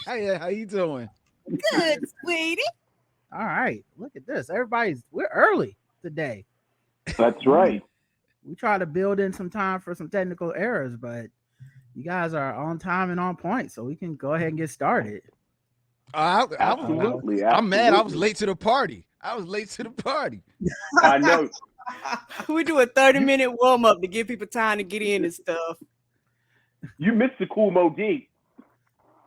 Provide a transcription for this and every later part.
Yeah, how you doing? Good, sweetie. All right, look at this. We're early today. That's right. We try to build in some time for some technical errors, but you guys are on time and on point, so we can go ahead and get started. Absolutely. I'm mad. I was absolutely. late to the party. I know. We do a 30-minute warm up to give people time to get in and stuff. You missed the cool Mo D.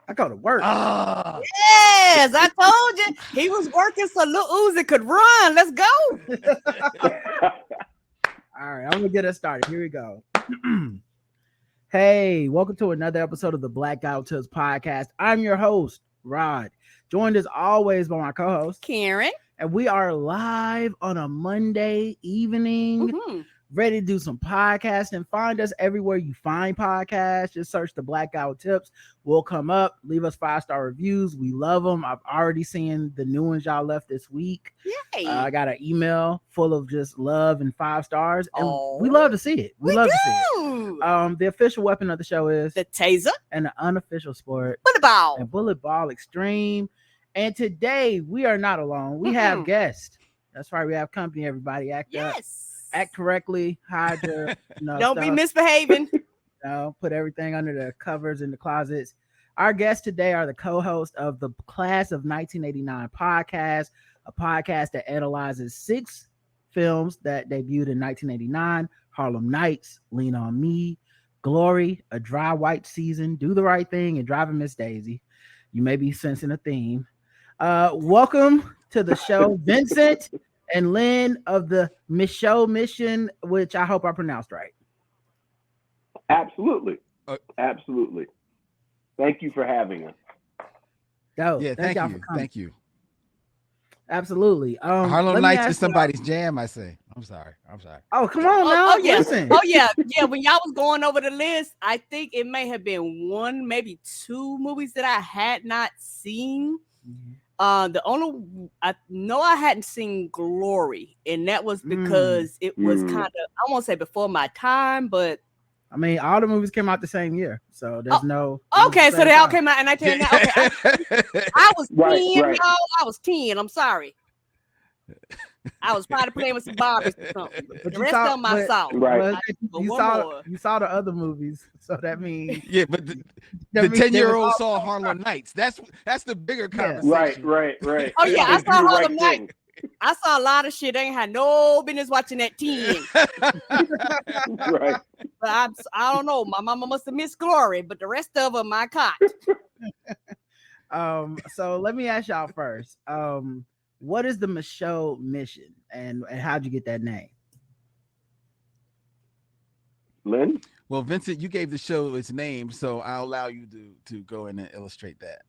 I go to work. Yes, I told you he was working so Lil Uzi could run. Let's go. All right, I'm gonna get us started. Here we go. Hey, welcome to another episode of the Blackout Tips podcast. I'm your host, Rod, joined as always by my co-host, Karen. And we are live on a Monday evening, ready to do some podcasting. Find us everywhere you find podcasts. Just search the Blackout Tips. We'll come up. Leave us 5-star reviews. We love them. I've already seen the new ones y'all left this week. Yay. I got an email full of just love and 5 stars. And we love to see it. We love to see it. The official weapon of the show is the taser, and the unofficial sport, bullet ball. And bullet ball extreme. And today we are not alone. We have guests. That's right. We have company. Everybody act up, act correctly, hide your, don't be misbehaving. Put everything under the covers in the closets. Our guests today are the co-host of the Class of 1989 podcast, a podcast that analyzes 6 films that debuted in 1989: Harlem Nights, Lean on Me, Glory, A Dry White Season, Do the Right Thing, and Driving Miss Daisy. You may be sensing a theme. Welcome to the show, Vincent and Lynn of the Michaud Mission, which I hope I pronounced right. Absolutely. Absolutely. Thank you for having us. Yeah, thank you. Absolutely. Harlem Nights is somebody's jam, I say. I'm sorry. Oh, come on now. Yeah. Listen. Yeah. When y'all was going over the list, I think it may have been 1, maybe 2 movies that I had not seen. The only I know I hadn't seen Glory, and that was because it was kind of, I won't say before my time, but I mean, all the movies came out the same year, so there's no. Okay, so they all came out in 1989. Okay, I was 10, right. y'all. I was 10. I'm sorry. I was probably playing with some Barbies or something. But the rest of them I saw. Right. You saw the other movies, so that means but the 10-year-old saw Harlem Nights. That's the bigger conversation. Right. Oh yeah, I saw Harlem Nights. I saw a lot of shit. I ain't had no business watching that 10. Right. But I don't know. My mama must have missed Glory, but the rest of them I caught. So let me ask y'all first. What is the Michaud Mission, and how'd you get that name? Lynn? Well, Vincent, you gave the show its name, so I'll allow you to go in and illustrate that.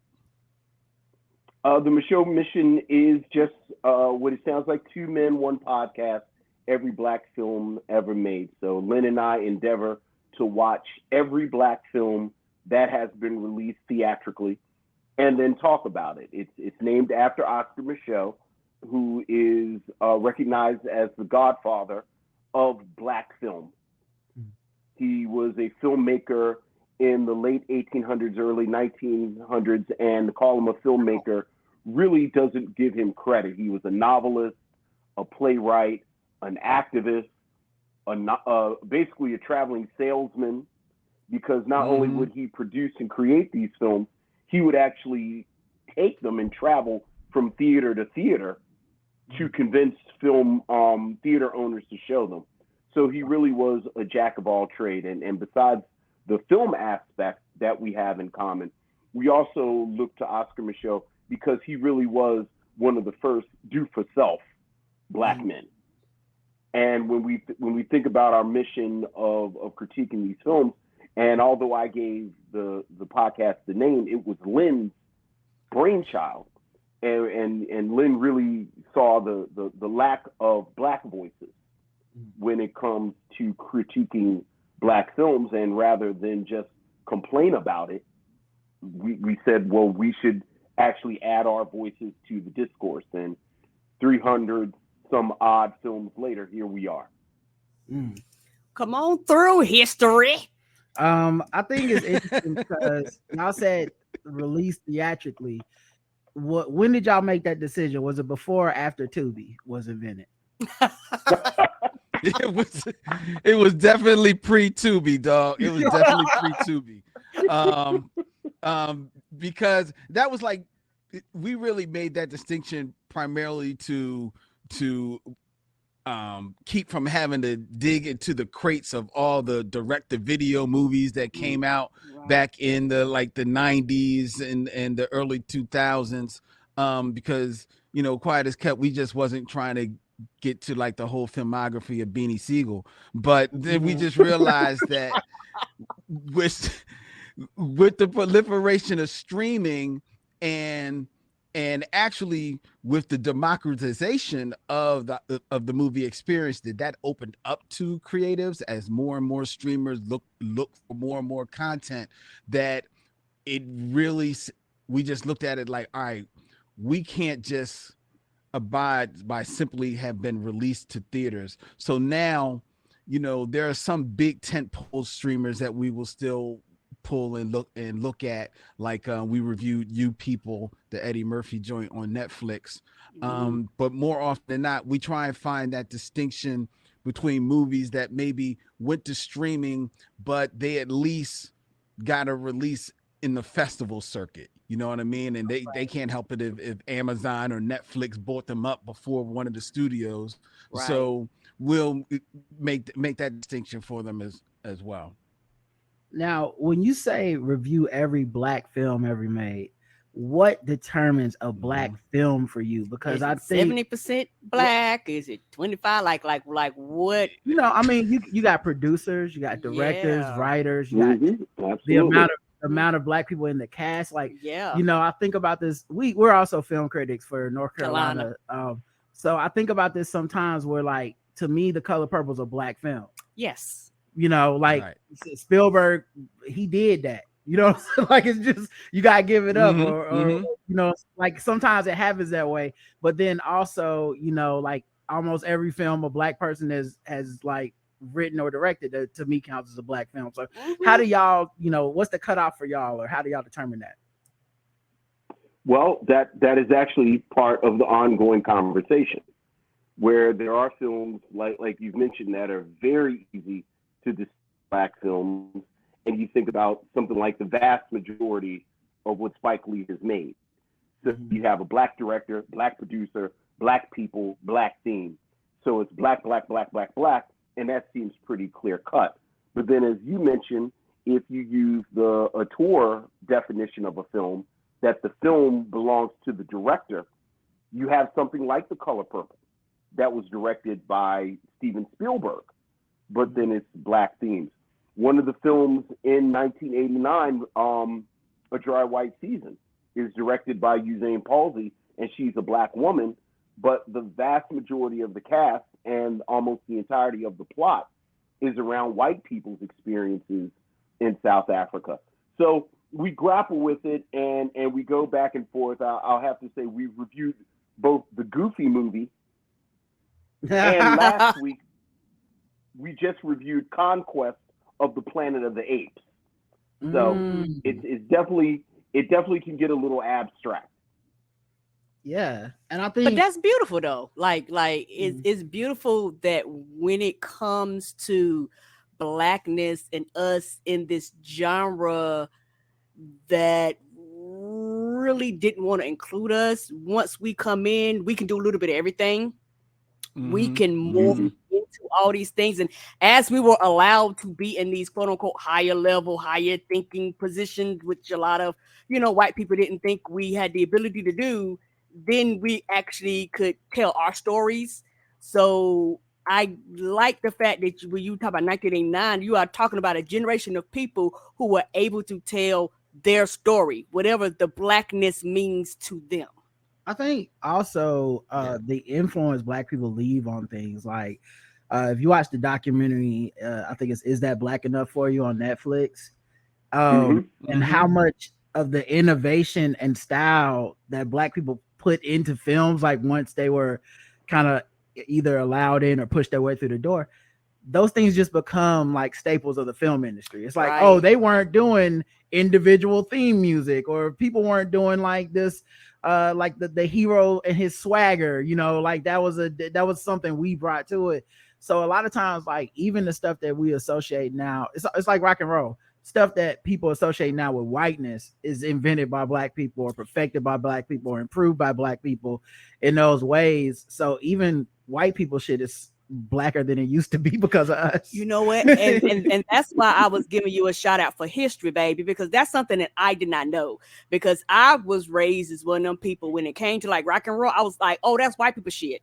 The Michaud Mission is just what it sounds like: 2 men, 1 podcast, every Black film ever made. So Lynn and I endeavor to watch every Black film that has been released theatrically and then talk about it. It's named after Oscar Michaud, who is recognized as the godfather of Black film. He was a filmmaker in the late 1800s, early 1900s, and to call him a filmmaker really doesn't give him credit. He was a novelist, a playwright, an activist, basically a traveling salesman, because not only would he produce and create these films, he would actually take them and travel from theater to theater to convince film theater owners to show them. So he really was a jack of all trade. And besides the film aspect that we have in common, we also look to Oscar Michaud because he really was one of the first do-for-self Black men. And when we think about our mission of critiquing these films, and although I gave the podcast the name, it was Lynn's brainchild. And Lynn really saw the lack of Black voices when it comes to critiquing Black films. And rather than just complain about it, we said, well, we should actually add our voices to the discourse. And 300 some odd films later, here we are. Come on through history. I think it's interesting because y'all said released theatrically. When did y'all make that decision? Was it before or after Tubi was invented? It was definitely pre-Tubi, dog. It was definitely pre-Tubi. Because that was like, we really made that distinction primarily to keep from having to dig into the crates of all the direct-to-video movies that came out back in the 90s and the early 2000s. Because Quiet as Kept, we just wasn't trying to get to like the whole filmography of Beanie Siegel, but then we just realized that with the proliferation of streaming and actually with the democratization of the movie experience, that opened up to creatives as more and more streamers look for more and more content, that it really, we just looked at it like, all right, we can't just abide by simply have been released to theaters. So now, there are some big tentpole streamers that we will still pull and look at, like we reviewed You People, the Eddie Murphy joint on Netflix. But more often than not, we try and find that distinction between movies that maybe went to streaming, but they at least got a release in the festival circuit. You know what I mean? And they can't help it if Amazon or Netflix bought them up before one of the studios. Right. So we'll make that distinction for them as well. Now, when you say review every black film ever made, what determines a black film for you? Because I think 70% black. Is it 25? Like what? I mean, you got producers, you got directors, writers, you got the amount of black people in the cast. Like, I think about this. We're also film critics for North Carolina. So I think about this sometimes where, like, to me, The Color Purple is a black film. Yes. Right. Spielberg, he did that. Like, it's just, you gotta give it up, or like sometimes it happens that way. But then also, like almost every film a black person has like written or directed, that to me counts as a black film. So how do y'all, what's the cutoff for y'all, or how do y'all determine that? Well, that is actually part of the ongoing conversation, where there are films like you've mentioned that are very easy to distinguish black films, and you think about something like the vast majority of what Spike Lee has made. So you have a black director, black producer, black people, black theme. So it's black, black, black, black, black, and that seems pretty clear cut. But then, as you mentioned, if you use the auteur definition of a film, that the film belongs to the director, you have something like The Color Purple that was directed by Steven Spielberg, but then it's black themes. One of the films in 1989, A Dry White Season, is directed by Usain Palsy, and she's a black woman, but the vast majority of the cast and almost the entirety of the plot is around white people's experiences in South Africa. So we grapple with it, and we go back and forth. I'll have to say we've reviewed both the Goofy movie, and last week we just reviewed Conquest of the Planet of the Apes. So it definitely can get a little abstract. Yeah, and I think, but that's beautiful though. Like it's beautiful that when it comes to blackness and us in this genre that really didn't want to include us, once we come in, we can do a little bit of everything. We can move into all these things, and as we were allowed to be in these quote unquote higher level, higher thinking positions, which a lot of white people didn't think we had the ability to do, then we actually could tell our stories. So I like the fact that when you talk about 1989, you are talking about a generation of people who were able to tell their story, whatever the blackness means to them. I think also the influence black people leave on things, like if you watch the documentary, I think it's Is That Black Enough for You on Netflix, and how much of the innovation and style that black people put into films, like once they were kind of either allowed in or pushed their way through the door, those things just become like staples of the film industry. It's like, Right. oh, they weren't doing individual theme music, or people weren't doing like this, like the hero and his swagger, you know, like that was something we brought to it. So a lot of times, like even the stuff that we associate now, it's like rock and roll. Stuff that people associate now with whiteness is invented by Black people, or perfected by Black people, or improved by Black people in those ways. So even white people shit is Blacker than it used to be because of us. You know what? And that's why I was giving you a shout out for history, baby, because that's something that I did not know. Because I was raised as one of them people, when it came to like rock and roll, I was like, oh, that's white people shit.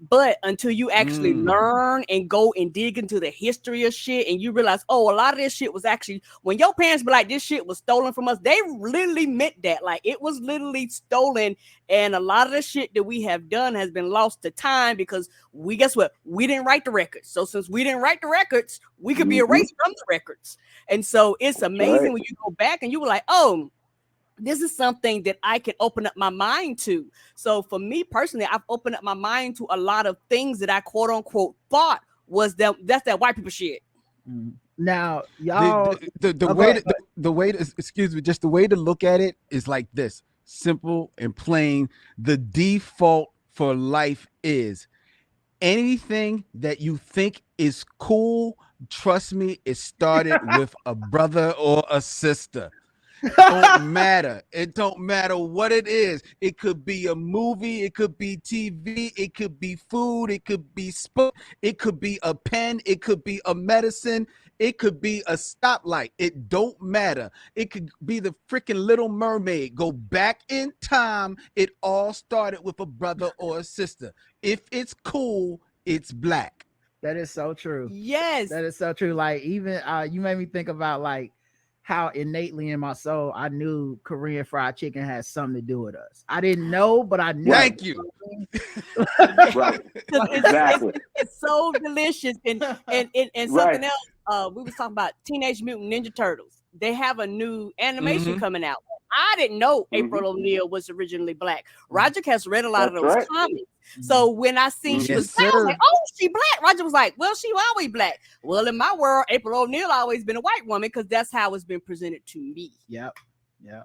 But until you actually learn and go and dig into the history of shit, and you realize, oh, a lot of this shit was actually, when your parents be like, this shit was stolen from us, they literally meant that. Like, it was literally stolen. And a lot of the shit that we have done has been lost to time, because guess what? We didn't write the records. So since we didn't write the records, we could be erased from the records. And so it's amazing when you go back and you were like, oh, this is something that I can open up my mind to. So for me personally, I've opened up my mind to a lot of things that I quote unquote thought was that's that white people shit. Now, y'all, the way to, excuse me, just the way to look at it is like this: simple and plain. The default for life is anything that you think is cool. Trust me, it started with a brother or a sister. Don't matter. It don't matter what it is. It could be a movie, it could be TV, it could be food, it could be sport, it could be a pen, it could be a medicine, it could be a stoplight. It don't matter. It could be the freaking Little Mermaid. Go back in time. It all started with a brother or a sister. If it's cool, it's Black. that is so true. Yes. That is so true. Like, even you made me think about like how innately in my soul I knew Korean fried chicken has something to do with us. I didn't know, but I knew. Thank you. Right. Exactly. It's so delicious. And something else, we was talking about Teenage Mutant Ninja Turtles. They have a new animation coming out. I didn't know April O'Neil was originally Black. Roger has read a lot of those comics. So when I seen she was Black, I was like, oh, she Black. Roger was like, well, she always Black. Well, in my world, April O'Neil always been a white woman, because that's how it's been presented to me. Yep.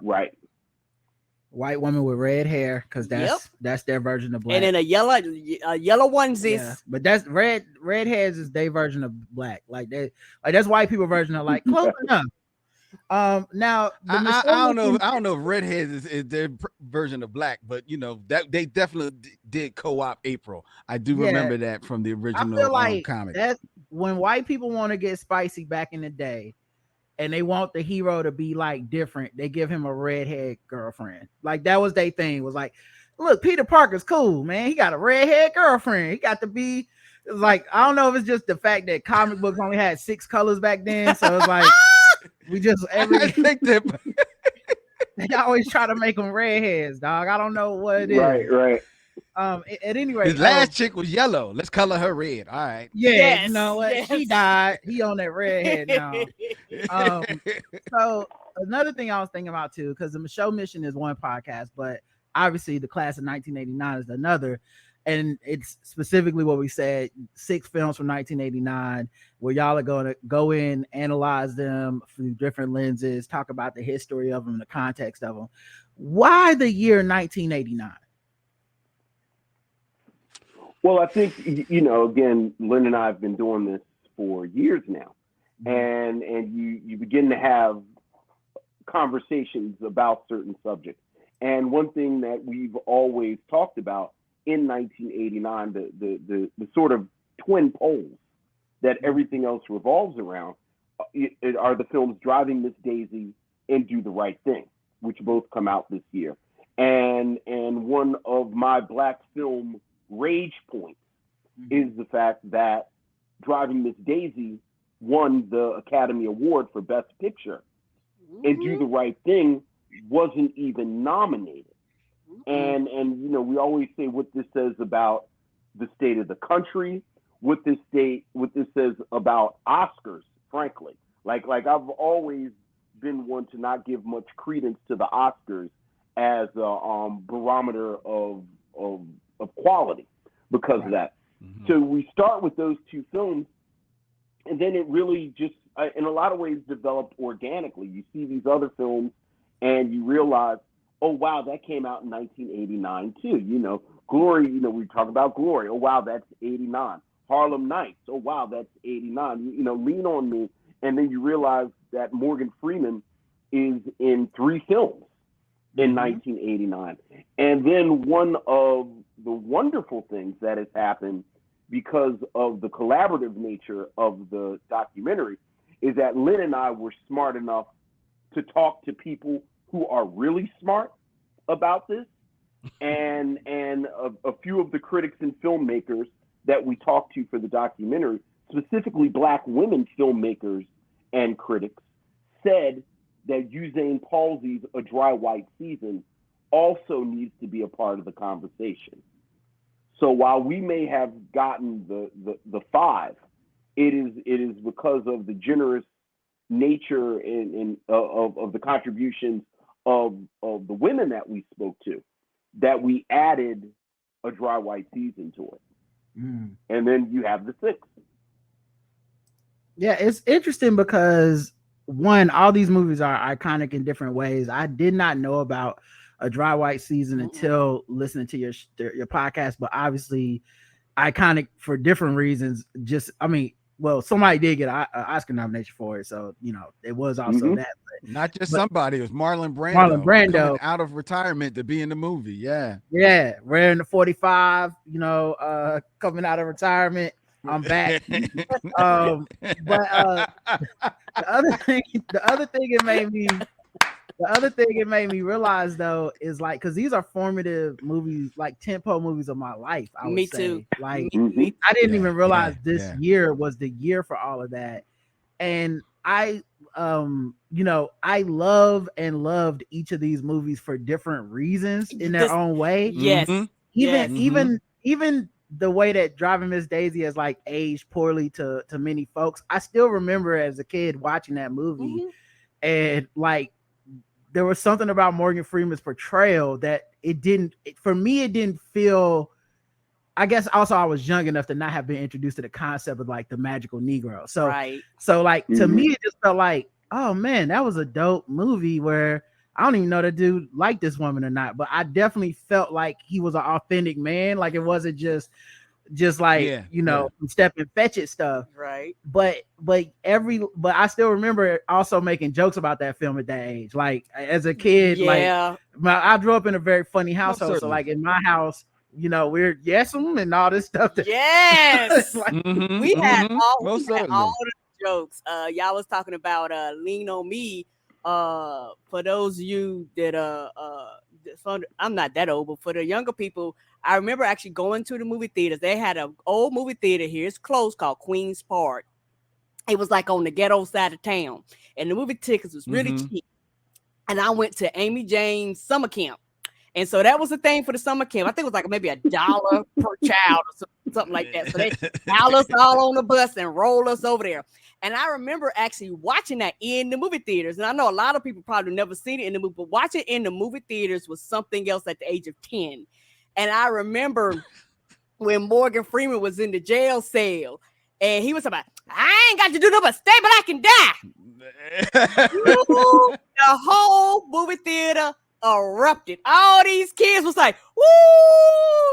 Right. White woman with red hair, because that's their version of Black. And then a yellow onesie. Yeah, but that's red hairs is their version of Black. Like that's white people version of like close enough. Now I don't know if redheads is their version of Black, but you know that they definitely did co-op April. I do remember that from the original I feel like comic. That's when white people want to get spicy back in the day, and they want the hero to be like different. They give him a redhead girlfriend. Like that was their thing. Was like, look, Peter Parker's cool, man. He got a redhead girlfriend. He got to be like, I don't know if it's just the fact that comic books only had 6 colors back then, so it's like. We just I think that they always try to make them redheads, dog. I don't know what it is. Right. At any rate, his last chick was yellow. Let's color her red. All right. Yeah, Yes, you know what? yes. She died. He on that redhead now. So another thing I was thinking about too, because the show Mission is one podcast, but obviously the class of 1989 is another. And it's specifically what we said, 6 films from 1989, where y'all are going to go in, analyze them through different lenses, talk about the history of them, the context of them. Why the year 1989? Well, I think, you know, again, Lynn and I have been doing this for years now. And you begin to have conversations about certain subjects. And one thing that we've always talked about in 1989, the sort of twin poles that everything else revolves around are the films Driving Miss Daisy and Do the Right Thing, which both come out this year. And one of my Black film rage points is the fact that Driving Miss Daisy won the Academy Award for Best Picture, and Do the Right Thing wasn't even nominated. And you know, we always say what this says about the state of the country, what this says about Oscars, frankly. Like I've always been one to not give much credence to the Oscars as a barometer of quality because of that. So we start with those 2 films, and then it really just, in a lot of ways, developed organically. You see these other films, and you realize, oh wow, that came out in 1989 too. You know, Glory. You know, we talk about Glory. Oh wow, that's 89. Harlem Nights. Oh wow, that's 89. You know, Lean on Me, and then you realize that Morgan Freeman is in 3 films in 1989. And then one of the wonderful things that has happened because of the collaborative nature of the documentary is that Lynn and I were smart enough to talk to people who are really smart about this, and a few of the critics and filmmakers that we talked to for the documentary, specifically Black women filmmakers and critics, said that Usain Palsy's A Dry White Season also needs to be a part of the conversation. So while we may have gotten the 5, it is because of the generous nature of the contributions of the women that we spoke to that we added A Dry White Season to it. And then you have the 6. Yeah, it's interesting because one, all these movies are iconic in different ways. I did not know about A Dry White Season until listening to your podcast, but obviously iconic for different reasons. Just, I mean, well, somebody did get an Oscar nomination for it, so you know it was also that. But, not just somebody; it was Marlon Brando. Marlon Brando coming out of retirement to be in the movie. Yeah, wearing the 45. You know, coming out of retirement. I'm back. But the other thing it made me realize though is like, because these are formative movies, like tentpole movies of my life. I would say. Too. Like I didn't even realize this year was the year for all of that, and I you know, I love and loved each of these movies for different reasons in their own way. Yes. Even the way that Driving Miss Daisy has like aged poorly to many folks, I still remember as a kid watching that movie, and like there was something about Morgan Freeman's portrayal that it didn't feel. I guess also I was young enough to not have been introduced to the concept of like the magical Negro. So like to me it just felt like, oh man, that was a dope movie where I don't even know the dude liked this woman or not, but I definitely felt like he was an authentic man. Like it wasn't just like, you know, step and fetch it stuff. Right. But I still remember also making jokes about that film at that age. Like as a kid, like I grew up in a very funny household. So like in my house, you know, we're yes'em and all this stuff. We had all the jokes. Y'all was talking about Lean on Me. For those of you that I'm not that old, but for the younger people, I remember actually going to the movie theaters. They had an old movie theater here. It's closed, called Queen's Park. It was like on the ghetto side of town, and the movie tickets was really cheap. And I went to Amy Jane's summer camp, and so that was the thing for the summer camp. I think it was like maybe $1 per child or something like that. So they pile us all on the bus and roll us over there. And I remember actually watching that in the movie theaters. And I know a lot of people probably never seen it in the movie, but watching it in the movie theaters was something else at the age of 10. And I remember when Morgan Freeman was in the jail cell and he was about, I ain't got to do nothing but stay black and die. The whole movie theater erupted. All these kids was like, woo,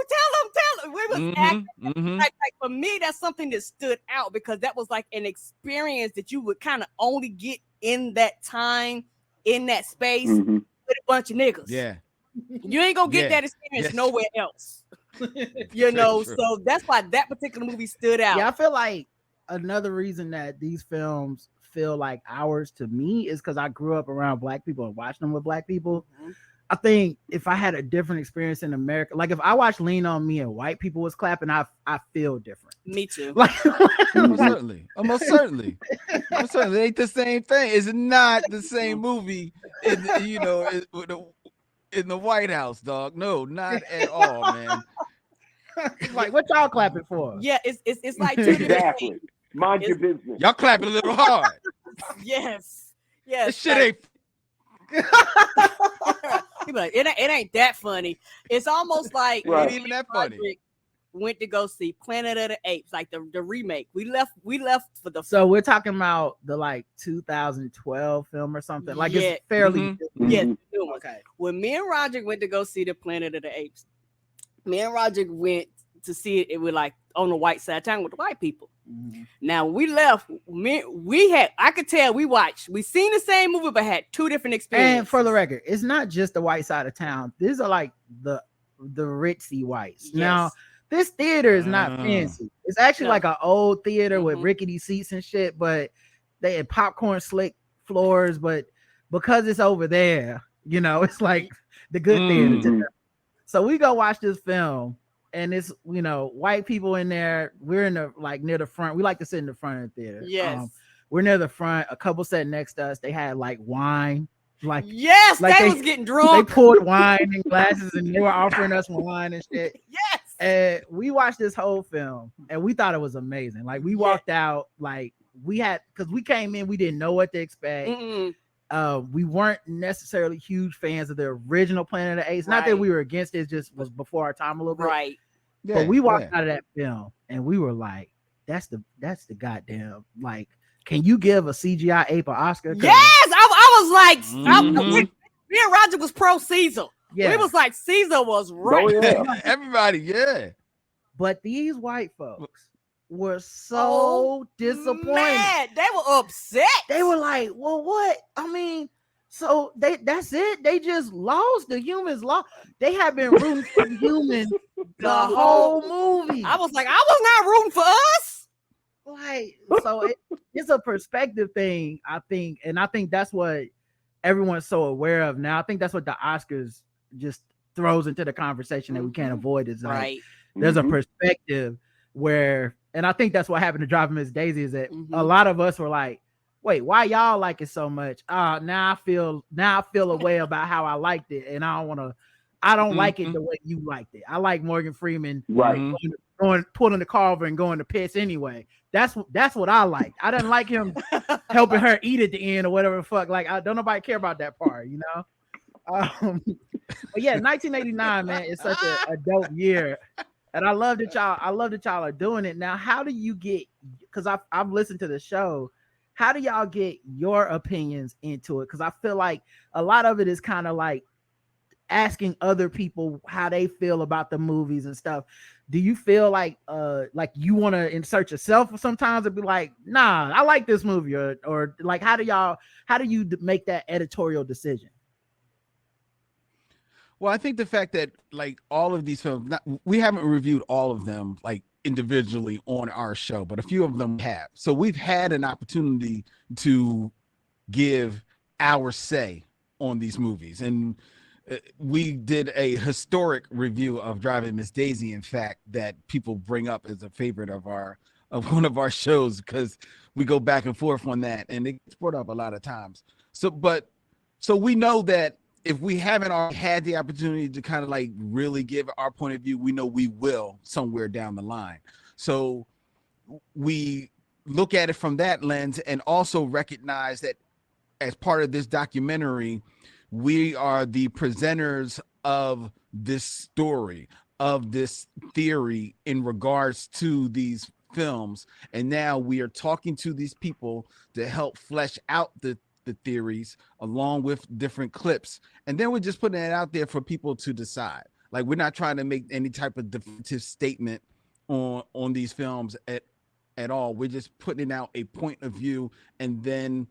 tell them. We was acting. Like for me, that's something that stood out because that was like an experience that you would kind of only get in that time, in that space with a bunch of niggas. Yeah. You ain't gonna get that experience nowhere else. You know, so that's why that particular movie stood out. Yeah, I feel like another reason that these films feel like ours to me is because I grew up around Black people and watched them with Black people. I think if I had a different experience in America, like if I watched Lean on Me and white people was clapping, I feel different. Me too. Like Almost certainly. It ain't the same thing. It's not the same movie in the White House, dog. No, not at all, man. Like what y'all clapping for? Yeah, it's like exactly. Mind your business. Y'all clapping a little hard. Yes. This shit ain't. Like, it ain't that funny. It's almost like it ain't even that funny. went to go see Planet of the Apes, like the remake. We left for the. So we're talking about the like 2012 film or something. Like Yeah. it's fairly Mhm. Yeah, Mhm. the new one. okay. When me and Roger went to go see the Planet of the Apes, me and Roger went to see it. It was like on the white side of town with the white people. Mhm. Now when we left, I could tell we seen the same movie but had two different experiences. And for the record, it's not just the white side of town. These are like the ritzy whites. Yes. Now, this theater is not fancy. It's actually like an old theater with rickety seats and shit, but they had popcorn slick floors. But because it's over there, you know, it's like the good theater. Mhm. So we go watch this film, and it's, you know, white people in there. We're in the like near the front. We like to sit in the front of the theater. Yes. We're near the front. A couple sat next to us. They had like wine. Like yes, like they they- was getting drunk. they poured wine in glasses and they were offering us wine and shit. Yes. And we watched this whole film and we thought it was amazing. Like we walked out like because we came in, we didn't know what to expect. We weren't necessarily huge fans of the original Planet of the Apes. Not that Right. we were against it, it just was before our time a little bit. Right. But we walked out of that film and we were like, that's the goddamn, like, can you give a CGI ape an Oscar? 'Cause- Yes, I was like, Mhm. me and Roger was pro Caesar. Yeah. We was like, Caesar was right. Oh, yeah. Everybody, yeah. But these white folks were so disappointed. Mad. They were upset. They were like, well, what? I mean, so that's it. They just lost. The humans lost. They have been rooting for the humans the whole movie. I was like, I was not rooting for us. Like, so it's a perspective thing, I think. And I think that's what everyone's so aware of now. I think that's what the Oscars just throws into the conversation that we can't avoid. Is like, Right. there's a Mhm. perspective where, and I think that's what happened to Driving Miss Daisy, is that Mhm. a lot of us were like, wait, why y'all like it so much? Now I feel a way about how I liked it, and I don't like it the way you liked it. I like Morgan Freeman Right. Mhm. pulling the car over and going to piss anyway. That's what I liked. I didn't like him helping her eat at the end or whatever the fuck. Like, I don't nobody care about that part, you know. But yeah, 1989, man, it's such a dope year. And I love that y'all are doing it. Now, how do you get, because I've listened to the show, how do y'all get your opinions into it? Because I feel like a lot of it is kind of like asking other people how they feel about the movies and stuff. Do you feel like you want to insert yourself sometimes and be like, nah, I like this movie, or like how do you make that editorial decision? Well, I think the fact that like all of these films, we haven't reviewed all of them like individually on our show, but a few of them have. So we've had an opportunity to give our say on these movies. And we did a historic review of Driving Miss Daisy, in fact, that people bring up as a favorite of one of our shows, because we go back and forth on that and it gets brought up a lot of times. So we know that if we haven't already had the opportunity to kind of like really give our point of view, we know we will somewhere down the line. So we look at it from that lens and also recognize that as part of this documentary, we are the presenters of this story, of this theory in regards to these films. And now we are talking to these people to help flesh out the theories along with different clips. And then we're just putting it out there for people to decide. Like, we're not trying to make any type of definitive statement on these films at all. We're just putting out a point of view and then,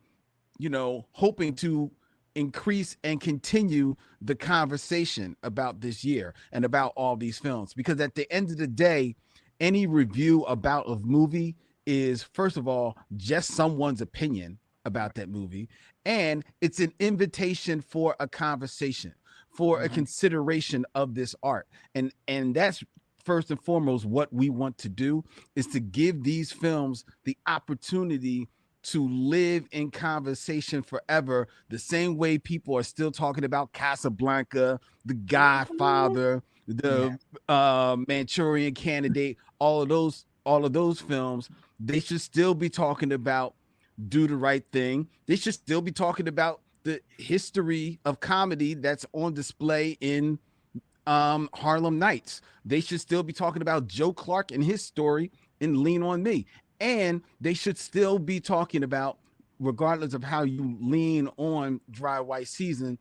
you know, hoping to increase and continue the conversation about this year and about all these films. Because at the end of the day, any review about a movie is, first of all, just someone's opinion about that movie, and it's an invitation for a conversation, for a consideration of this art. And that's first and foremost what we want to do, is to give these films the opportunity to live in conversation forever, the same way people are still talking about Casablanca, The Godfather, the Manchurian Candidate, all of those films. They should still be talking about Do the Right Thing. They should still be talking about the history of comedy that's on display in Harlem Nights. They should still be talking about Joe Clark and his story in Lean on Me. And they should still be talking about, regardless of how you lean on Dry White Season,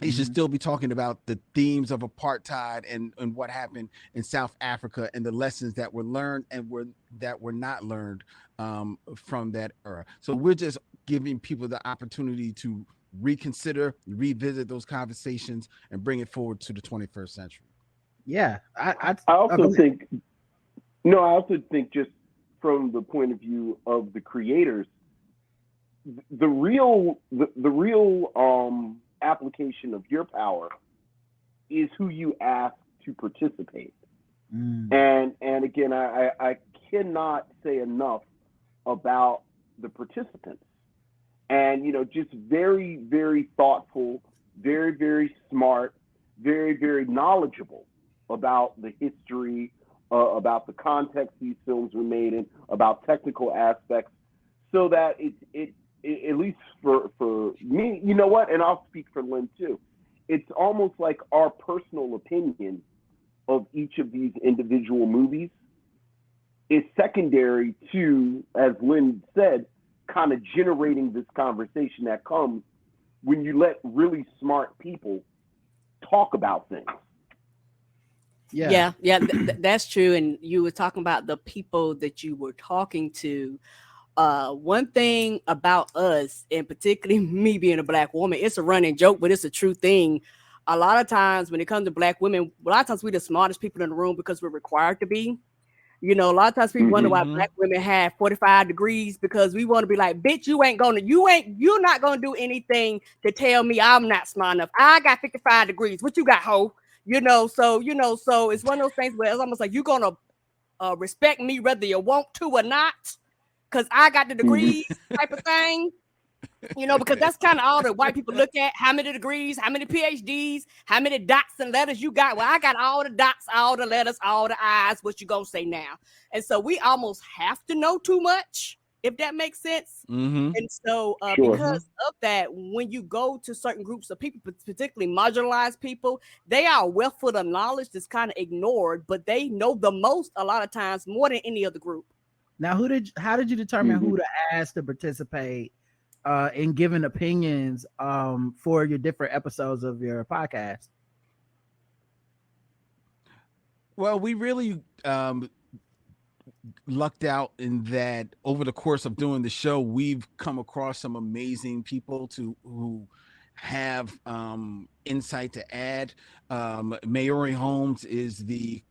he should still be talking about the themes of apartheid and what happened in South Africa and the lessons that were learned and that were not learned from that era. So we're just giving people the opportunity to reconsider, revisit those conversations, and bring it forward to the 21st century. Yeah, I also think just from the point of view of the creators, the real application of your power is who you ask to participate. And again, I cannot say enough about the participants. And just very, very thoughtful, very, very smart, very, very knowledgeable about the history, about the context these films were made in, about technical aspects, so that it at least for me, you know what, and I'll speak for Lynn too, it's almost like our personal opinion of each of these individual movies is secondary to, as Lynn said, kind of generating this conversation that comes when you let really smart people talk about things. Yeah, that's true. And you were talking about the people that you were talking to. One thing about us, and particularly me being a Black woman, it's a running joke, but it's a true thing. A lot of times when it comes to Black women, a lot of times we're the smartest people in the room because we're required to be. A lot of times people wonder why Black women have 45 degrees, because we want to be like, bitch, you're not gonna do anything to tell me I'm not smart enough. I got 55 degrees. What you got, ho? So it's one of those things where it's almost like you're gonna respect me whether you want to or not, because I got the degrees type of thing. Because that's kind of all the white people look at. How many degrees, how many PhDs, how many dots and letters you got? Well, I got all the dots, all the letters, all the I's. What you gonna say now? And so we almost have to know too much, if that makes sense. And so because of that, when you go to certain groups of people, particularly marginalized people, they are a wealth of knowledge that's kind of ignored, but they know the most a lot of times, more than any other group. Now, how did you determine who to ask to participate in giving opinions for your different episodes of your podcast? Well, we really lucked out in that over the course of doing the show, we've come across some amazing people who have insight to add. Maori Holmes is the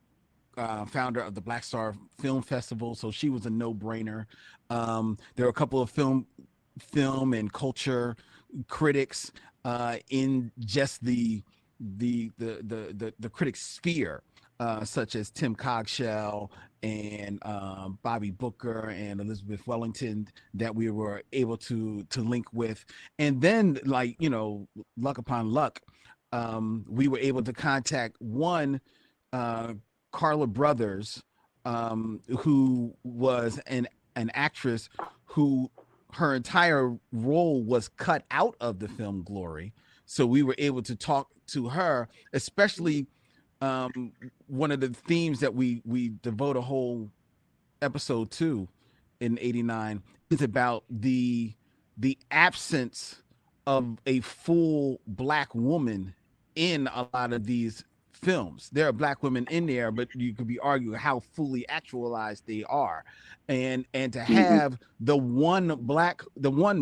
founder of the Black Star Film Festival, so she was a no-brainer. There are a couple of film and culture critics in just the critic sphere, such as Tim Cogshell and Bobby Booker and Elizabeth Wellington, that we were able to link with. And then, luck upon luck, we were able to contact one Carla Brothers, who was an actress who her entire role was cut out of the film Glory. So we were able to talk to her, especially one of the themes that we devote a whole episode to in '89 is about the absence of a full Black woman in a lot of these films. There are Black women in there, but you could be arguing how fully actualized they are, and to have the one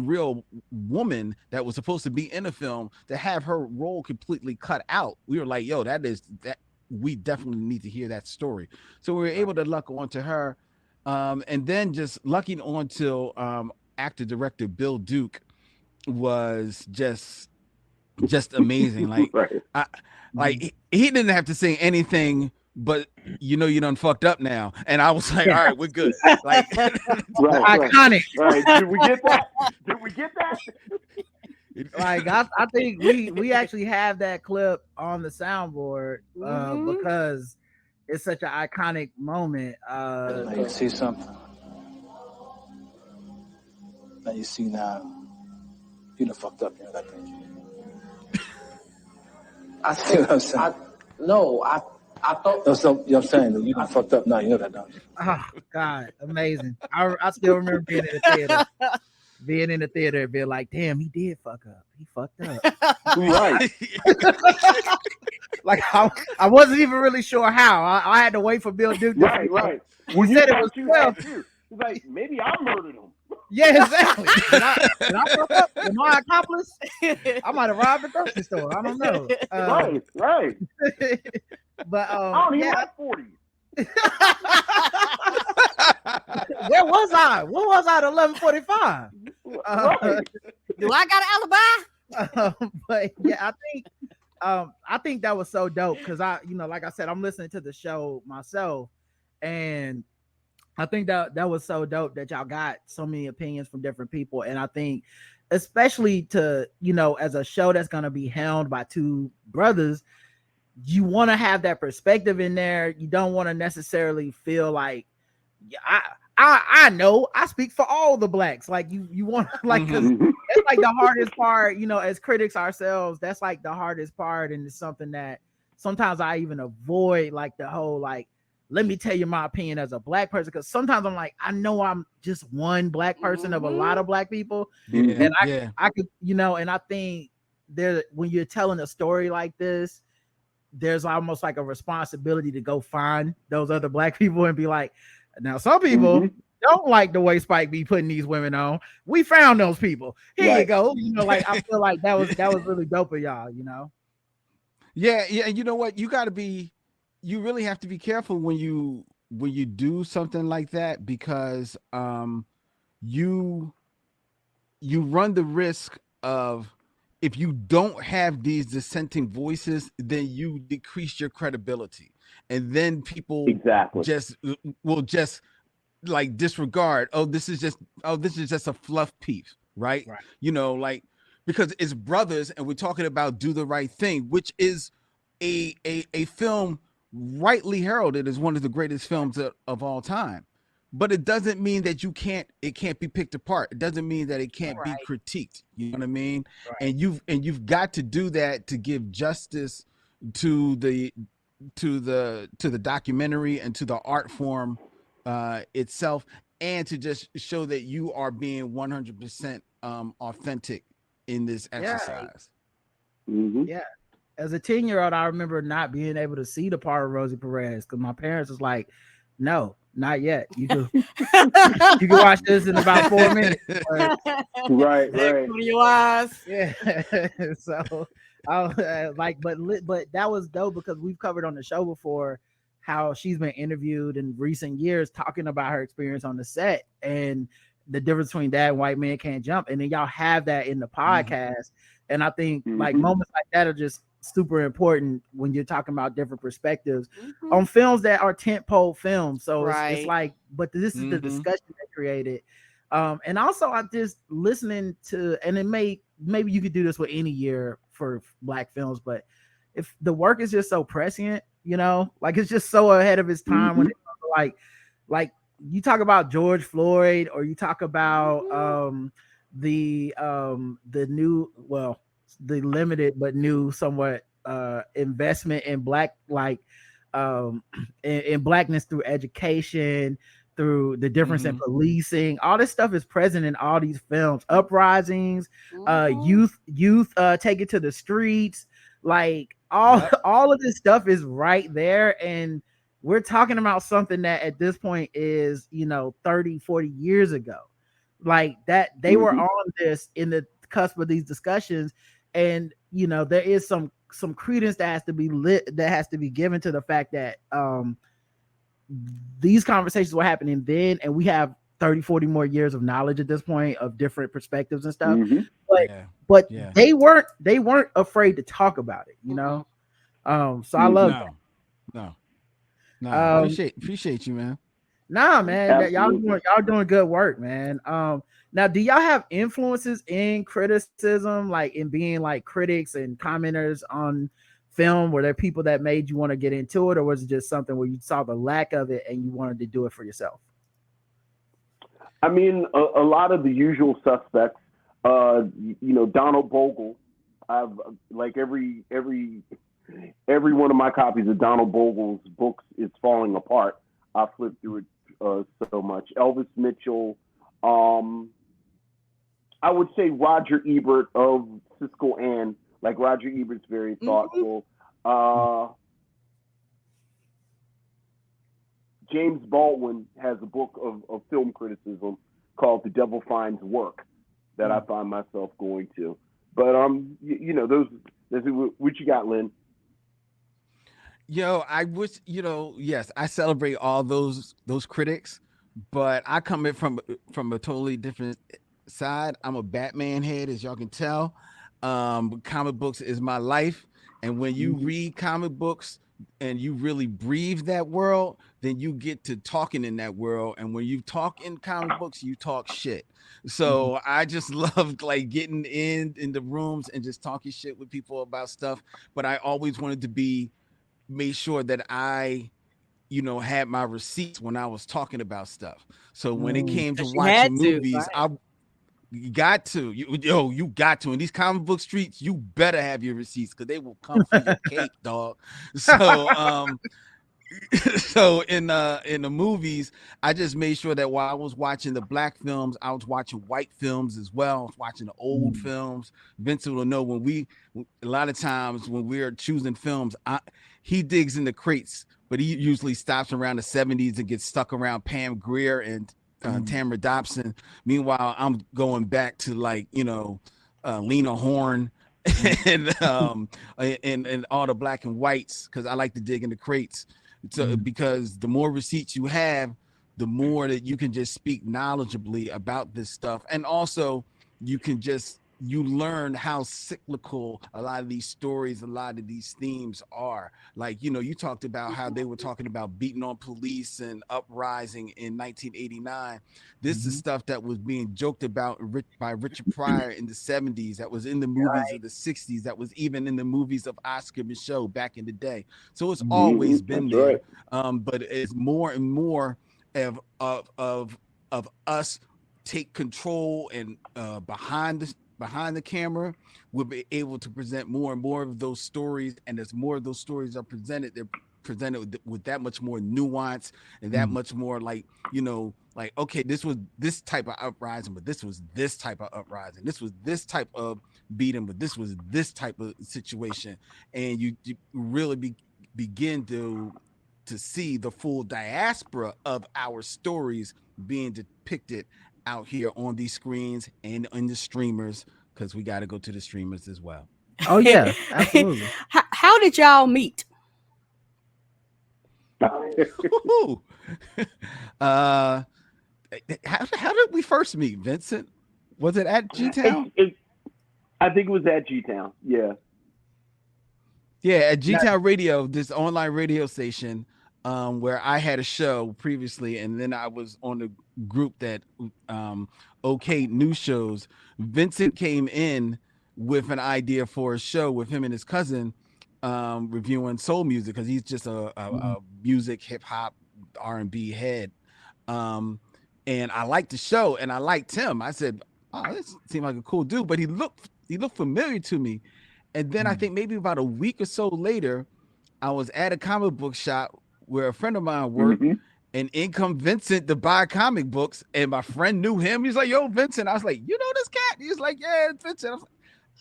real woman that was supposed to be in a film, to have her role completely cut out, we were like, yo, that we definitely need to hear that story. So we were able to luck onto her, and then just lucking onto actor director Bill Duke was just amazing. Like, he didn't have to say anything, but you done fucked up now. And I was like, all right, we're good. Like, iconic. Right. Did we get that? Like, I think we actually have that clip on the soundboard because it's such an iconic moment. Now you see something. Now you see now. You done fucked up, that thing. I see what I'm saying. No, I thought that's what I'm saying. You done fucked up now. You know that, don't you? Oh God, amazing. I still remember being in the theater. Being in the theater and being like, damn, he did fuck up. He fucked up. Right. Like I wasn't even really sure how. I had to wait for Bill Duke. Right. When He you said it thought was you 12. had to, it's like maybe I murdered him. Yeah, exactly. Did I fuck up? Am I an accomplice? I might have robbed a grocery store. I don't know. Right. But I don't even have 40. Where was I? What was I at 11:45? Right. Do I got an alibi? But yeah, I think that was so dope because like I said, I'm listening to the show myself, and I think that was so dope that y'all got so many opinions from different people, and I think especially to as a show that's gonna be helmed by two brothers, you want to have that perspective in there. You don't want to necessarily feel like I know I speak for all the blacks. Like you want like because it's like the hardest part, as critics ourselves, that's like the hardest part, and it's something that sometimes I even avoid, like the whole like let me tell you my opinion as a black person, because sometimes I'm like I know I'm just one black person of a lot of black people, and I could and I think there when you're telling a story like this, there's almost like a responsibility to go find those other black people and be like, now some people don't like the way Spike be putting these women on. We found those people. Here you go. Like I feel like that was really dope of y'all. Yeah. You know what? You really have to be careful when you do something like that, because you run the risk of, if you don't have these dissenting voices, then you decrease your credibility, and then people will just like disregard. This is just a fluff piece, right? Like, because it's brothers, and we're talking about Do the Right Thing, which is a film rightly heralded as one of the greatest films of all time. But it doesn't mean that it can't be picked apart. It doesn't mean that it can't be critiqued. You know what I mean? Right. And you've got to do that to give justice to the documentary and to the art form itself, and to just show that you are being 100% authentic in this exercise. Yeah. As a 10-year-old, I remember not being able to see the part of Rosie Perez because my parents was like, no, not yet. You can watch this in about 4 minutes. Right. Your eyes. Yeah. So I was but that was dope because we've covered on the show before how she's been interviewed in recent years talking about her experience on the set and the difference between that and White Men Can't Jump. And then y'all have that in the podcast. And I think like moments like that are just super important when you're talking about different perspectives on films that are tentpole films. So it's like, but this is the discussion that created. And also I just listening to, and it maybe you could do this with any year for black films, but if the work is just so prescient, like it's just so ahead of its time when it comes to like you talk about George Floyd, or you talk about the new, well, the limited but new somewhat investment in black, like in blackness through education, through the difference in policing. All this stuff is present in all these films. Uprisings, youth take it to the streets, like all of this stuff is right there. And we're talking about something that at this point is 30, 40 years ago, like that they were on this in the cusp of these discussions. And there is some credence that has to be given to the fact that these conversations were happening then, and we have 30, 40 more years of knowledge at this point of different perspectives and stuff. But they weren't afraid to talk about it, So I love that. No. Appreciate you, man. Nah, man, y'all doing good work, man. Now, do y'all have influences in criticism, like in being like critics and commenters on film? Were there people that made you want to get into it, or was it just something where you saw the lack of it and you wanted to do it for yourself? I mean, a lot of the usual suspects. Donald Bogle. I've like every every one of my copies of Donald Bogle's books is falling apart. I flipped through it so much. Elvis Mitchell. I would say Roger Ebert of Siskel and like Roger Ebert's very thoughtful. James Baldwin has a book of film criticism called The Devil Finds Work that I find myself going to. But those what you got, Lynn? Yo, I wish, yes, I celebrate all those critics, but I come in from a totally different side. I'm a Batman head, as y'all can tell. Comic books is my life, and when you read comic books and you really breathe that world, then you get to talking in that world. And when you talk in comic books, you talk shit. So I just loved like getting in the rooms and just talking shit with people about stuff. But I always wanted to made sure that I had my receipts when I was talking about stuff. So when it came to watching movies, you got to. You got to. In these comic book streets, you better have your receipts because they will come for your cake, dog. So so in the movies, I just made sure that while I was watching the black films, I was watching white films as well. I was watching the old films. Vincent will know a lot of times when we're choosing films, he digs in the crates, but he usually stops around the 70s and gets stuck around Pam Grier and Tamara Dobson. Meanwhile, I'm going back to like Lena Horne and all the black and whites because I like to dig in the crates. So because the more receipts you have, the more that you can just speak knowledgeably about this stuff, and also you learn how cyclical a lot of these stories, a lot of these themes are. Like, you talked about how they were talking about beating on police and uprising in 1989. This is stuff that was being joked about by Richard Pryor in the 70s, that was in the movies of the 60s, that was even in the movies of Oscar Micheaux back in the day. So it's always been there. Right. But it's more and more of us take control and behind the camera, we'll be able to present more and more of those stories. And as more of those stories are presented, they're presented with that much more nuance and that much more like, like, okay, this was this type of uprising, but this was this type of uprising. This was this type of beating, but this was this type of situation. And you really begin to see the full diaspora of our stories being depicted out here on these screens and on the streamers, because we got to go to the streamers as well. Oh yeah, absolutely. How did y'all meet? How did we first meet, Vincent? Was it at G-Town? I think it was at G-Town. Yeah, at G-Town Radio, this online radio station. Where I had a show previously, and then I was on the group that okayed new shows. Vincent came in with an idea for a show with him and his cousin, reviewing soul music, because he's just a music, hip hop, R&B head. And I liked the show, and I liked him. I said, "Oh, this seemed like a cool dude," but he looked familiar to me. And then I think maybe about a week or so later, I was at a comic book shop where a friend of mine worked, and in come Vincent to buy comic books, and my friend knew him. He's like, "Yo, Vincent." I was like, "You know this cat?" He's like, "Yeah, it's Vincent." I was like,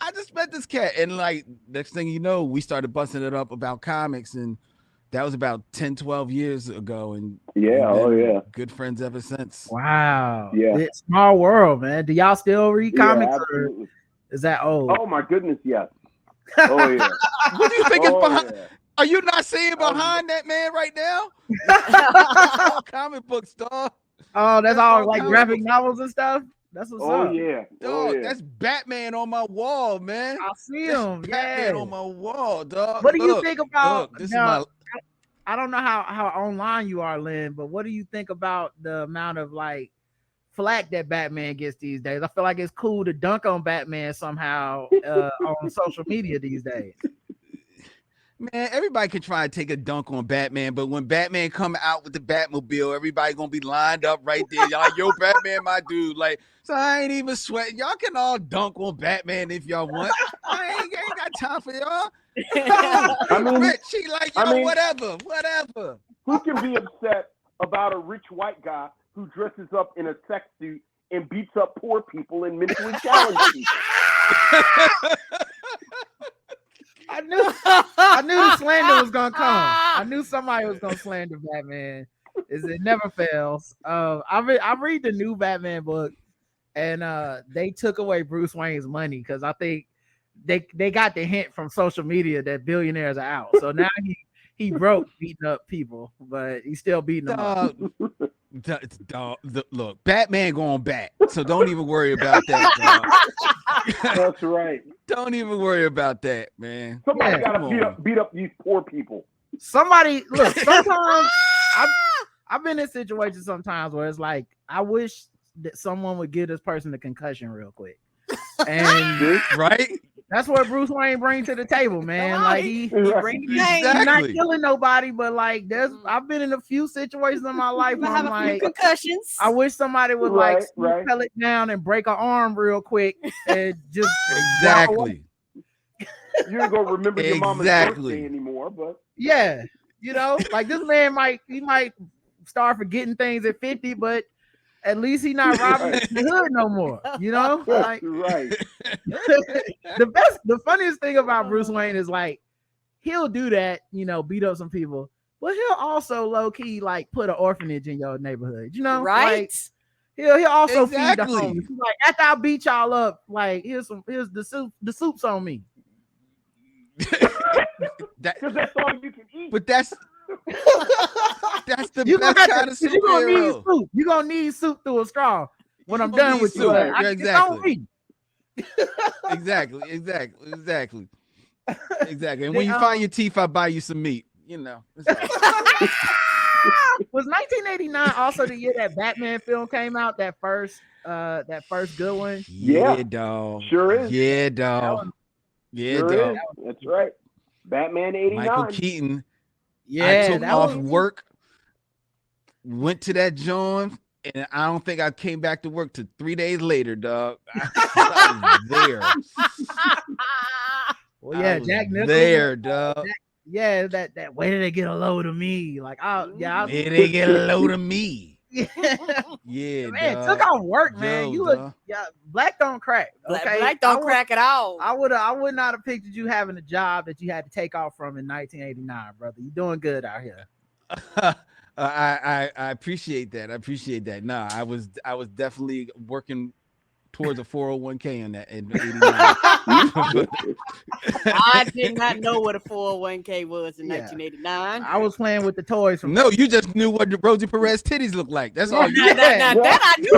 "I just met this cat." And like, next thing you know, we started busting it up about comics, and that was about 10, 12 years ago. And good friends ever since. Wow. Yeah. It's small world, man. Do y'all still read comics? Or is that old? Oh my goodness, yes. Oh yeah. What do you think is behind? Yeah. Are you not seeing behind that man right now? Comic books, dog. Oh, that's all like graphic novels and stuff. That's what's up. Yeah. Dog, that's Batman on my wall, man. I see him. Batman on my wall, dog. What do you think about this? Now, I don't know how online you are, Lynn, but what do you think about the amount of like flack that Batman gets these days? I feel like it's cool to dunk on Batman somehow on social media these days. Man, everybody can try to take a dunk on Batman, but when Batman come out with the Batmobile, everybody gonna be lined up right there. Y'all like, "Yo, Batman, my dude." Like, so I ain't even sweating. Y'all can all dunk on Batman if y'all want. I ain't got time for y'all. I mean, Rich, she like, yo, whatever. Who can be upset about a rich white guy who dresses up in a sex suit and beats up poor people and mentally challenged people? I knew the slander was gonna come. I knew somebody was gonna slander Batman. It never fails. I read the new Batman book, and they took away Bruce Wayne's money because I think they got the hint from social media that billionaires are out. So now he broke beating up people, but he's still beating them up. Look, Batman going back, so don't even worry about that, dog. That's right. Don't even worry about that, man. Somebody gotta beat up these poor people. Somebody look. Sometimes I've been in situations sometimes where it's like I wish that someone would give this person a concussion real quick, and right. That's what Bruce Wayne brings to the table, man. Like he brings exactly. He's not killing nobody, but like I've been in a few situations in my life where I'm like concussions. I wish somebody would fell it down and break an arm real quick and just exactly. You ain't gonna remember your mama's birthday anymore, but yeah, like this man might start forgetting things at 50, but at least he not robbing the hood no more, Like, right. The funniest thing about Bruce Wayne is like he'll do that, beat up some people, but he'll also low key like put an orphanage in your neighborhood, right? Like, he'll also feed the homeless. He's like, after I beat y'all up, like here's the soup. The soup's on me. Because that's all you can eat. But that's the best kind of superhero. You're gonna need soup through a straw when I'm done with you. Exactly. Exactly. And when you find your teeth, I'll buy you some meat. Was 1989 also the year that Batman film came out? That first good one. Yeah, dog. Sure is. Yeah, dog. Dog. That's right. Batman 89. Michael Keaton. Yeah, I took off work, went to that joint, and I don't think I came back to work till 3 days later, dog. I was there. Well, yeah, Jack Nicholson. There, dog. That where did they get a load of me? Like, where did they get a load of me? Yeah, man, dog. took off work, man. You look, black don't crack. Okay, black don't crack at all. I would not have pictured you having a job that you had to take off from in 1989, brother. You doing good out here. I appreciate that. Nah, I was definitely working towards a 401k on that in 89. I did not know what a 401k was in 1989. I was playing with the toys from you just knew what Rosie Perez titties looked like. That's all you that I knew.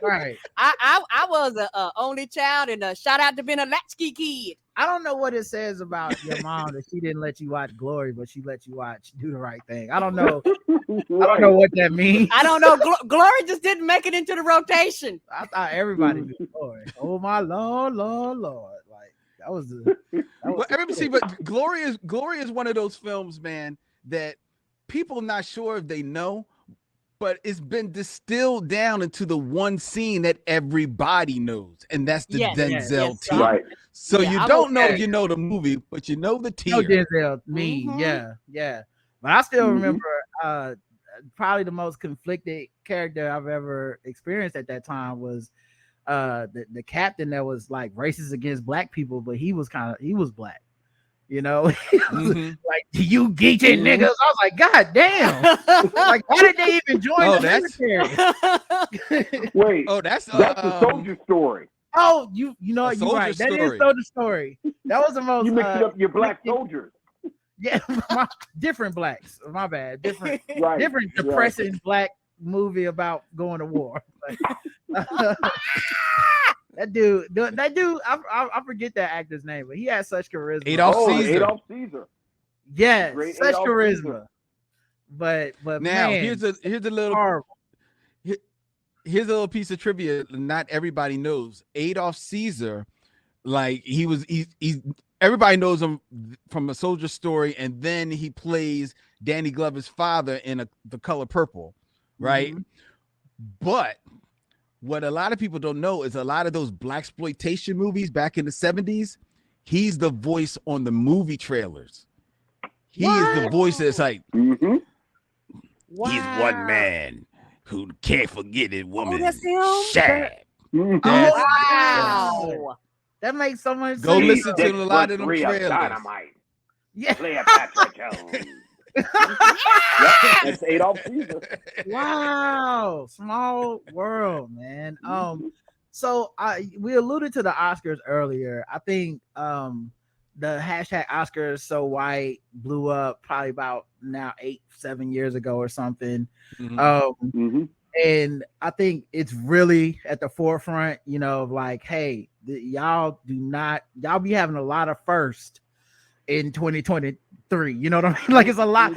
Right. I was a only child, and shout out to being a latchkey kid. I don't know what it says about your mom that she didn't let you watch Glory, but she let you watch Do the Right Thing. I don't know. I don't know what that means. I don't know. Glory just didn't make it into the rotation. I thought everybody knew Glory. Oh my Lord. Like that was but Glory is one of those films, man, that people not sure if they know, but it's been distilled down into the one scene that everybody knows, and that's the Denzel tear. Right. So you don't know if you know the movie, but you know the tear. Denzel, yeah. But I still remember probably the most conflicted character I've ever experienced at that time was the captain that was like racist against black people, but he was black. Like, you geeking niggas. I was like, God damn. Like, why did they even join the military? Wait. That's the Soldier Story. Oh, you're right. That is Soldier Story. That was the most. You mixed up your black soldiers. Yeah, different blacks. My bad. Different depressing black movie about going to war. That dude, I forget that actor's name, but he had such charisma. Adolf Caesar. Yeah, Great such Adolf charisma. Caesar. But now man, here's a little horrible. Here's a little piece of trivia not everybody knows. Adolf Caesar, like he's everybody knows him from A Soldier Story, and then he plays Danny Glover's father in The Color Purple, right? Mm-hmm. But what a lot of people don't know is a lot of those blaxploitation movies back in the 70s, He's the voice on the movie trailers. He is the voice that's like, Mm-hmm. Wow. he's one man who can't forget his woman. that's him? Shad. Mm-hmm. That's- Wow. That makes so much Go sense. listen to a lot of them trailers. Dynamite. Yeah. Cleopatra Jones. Yep, that's Adolf Caesar. Wow, small world, man. So we alluded to the Oscars earlier. I think the hashtag Oscars so white blew up probably about now 8-7 years ago or something. Mhm. And I think it's really at the forefront, you know, of like, hey, y'all be having a lot of first in 2023. You know what I mean? Like, it's a lot.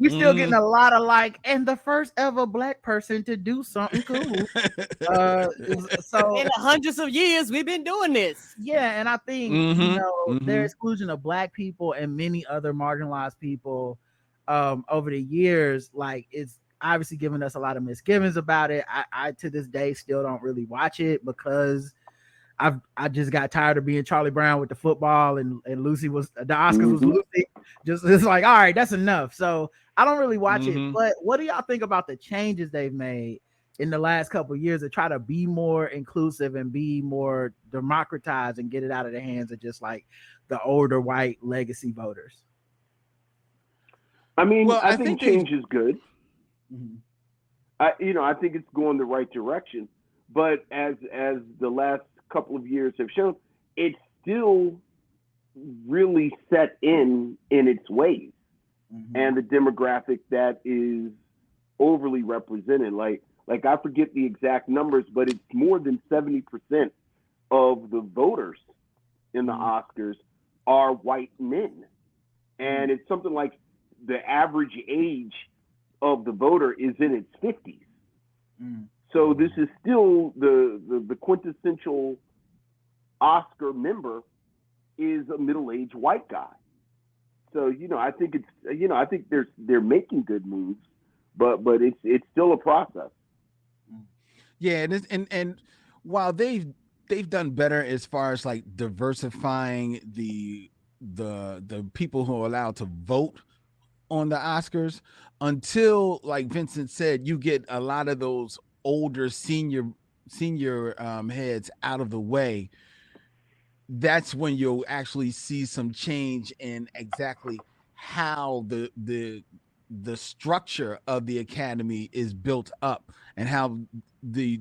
We're still getting a lot of like, and the first ever Black person to do something cool. So in hundreds of years, we've been doing this. Yeah, and I think you know their exclusion of Black people and many other marginalized people over the years, like, it's obviously giving us a lot of misgivings about it. I to this day still don't really watch it because I just got tired of being Charlie Brown with the football, and Lucy was the Oscars was Lucy. Just it's like, all right, that's enough. So I don't really watch it. But what do y'all think about the changes they've made in the last couple of years to try to be more inclusive and be more democratized and get it out of the hands of just like the older white legacy voters? I mean, Well, I think change is good. I think it's going the right direction. But as the last couple of years have shown, it's still really set in its ways, and the demographic that is overly represented. Like I forget the exact numbers, but it's more than 70% of the voters in the Oscars are white men, and it's something like the average age of the voter is in its 50s. So this is still the quintessential Oscar member is a middle-aged white guy. So I think it's I think they're making good moves, but it's still a process. Yeah, and while they've done better as far as like diversifying the people who are allowed to vote on the Oscars, until, like Vincent said, you get a lot of those older senior heads out of the way, that's when you'll actually see some change in exactly how the structure of the Academy is built up, and how the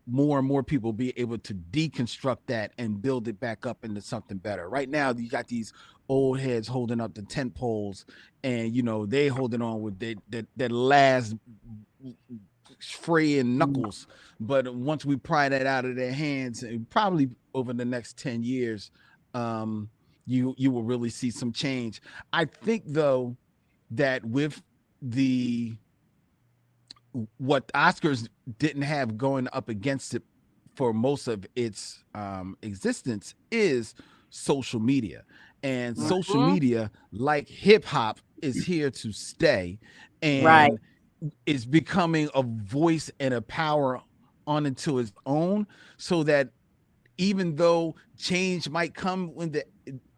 more and more people be able to deconstruct that and build it back up into something better. Right now, you got these old heads holding up the tent poles, and they holding on with that last fraying knuckles. But once we pry that out of their hands, and probably over the next 10 years, you will really see some change. I think, though, that with what Oscars didn't have going up against it for most of its existence is social media. And social media, like hip hop, is here to stay, and is becoming a voice and a power on into its own, so that even though change might come when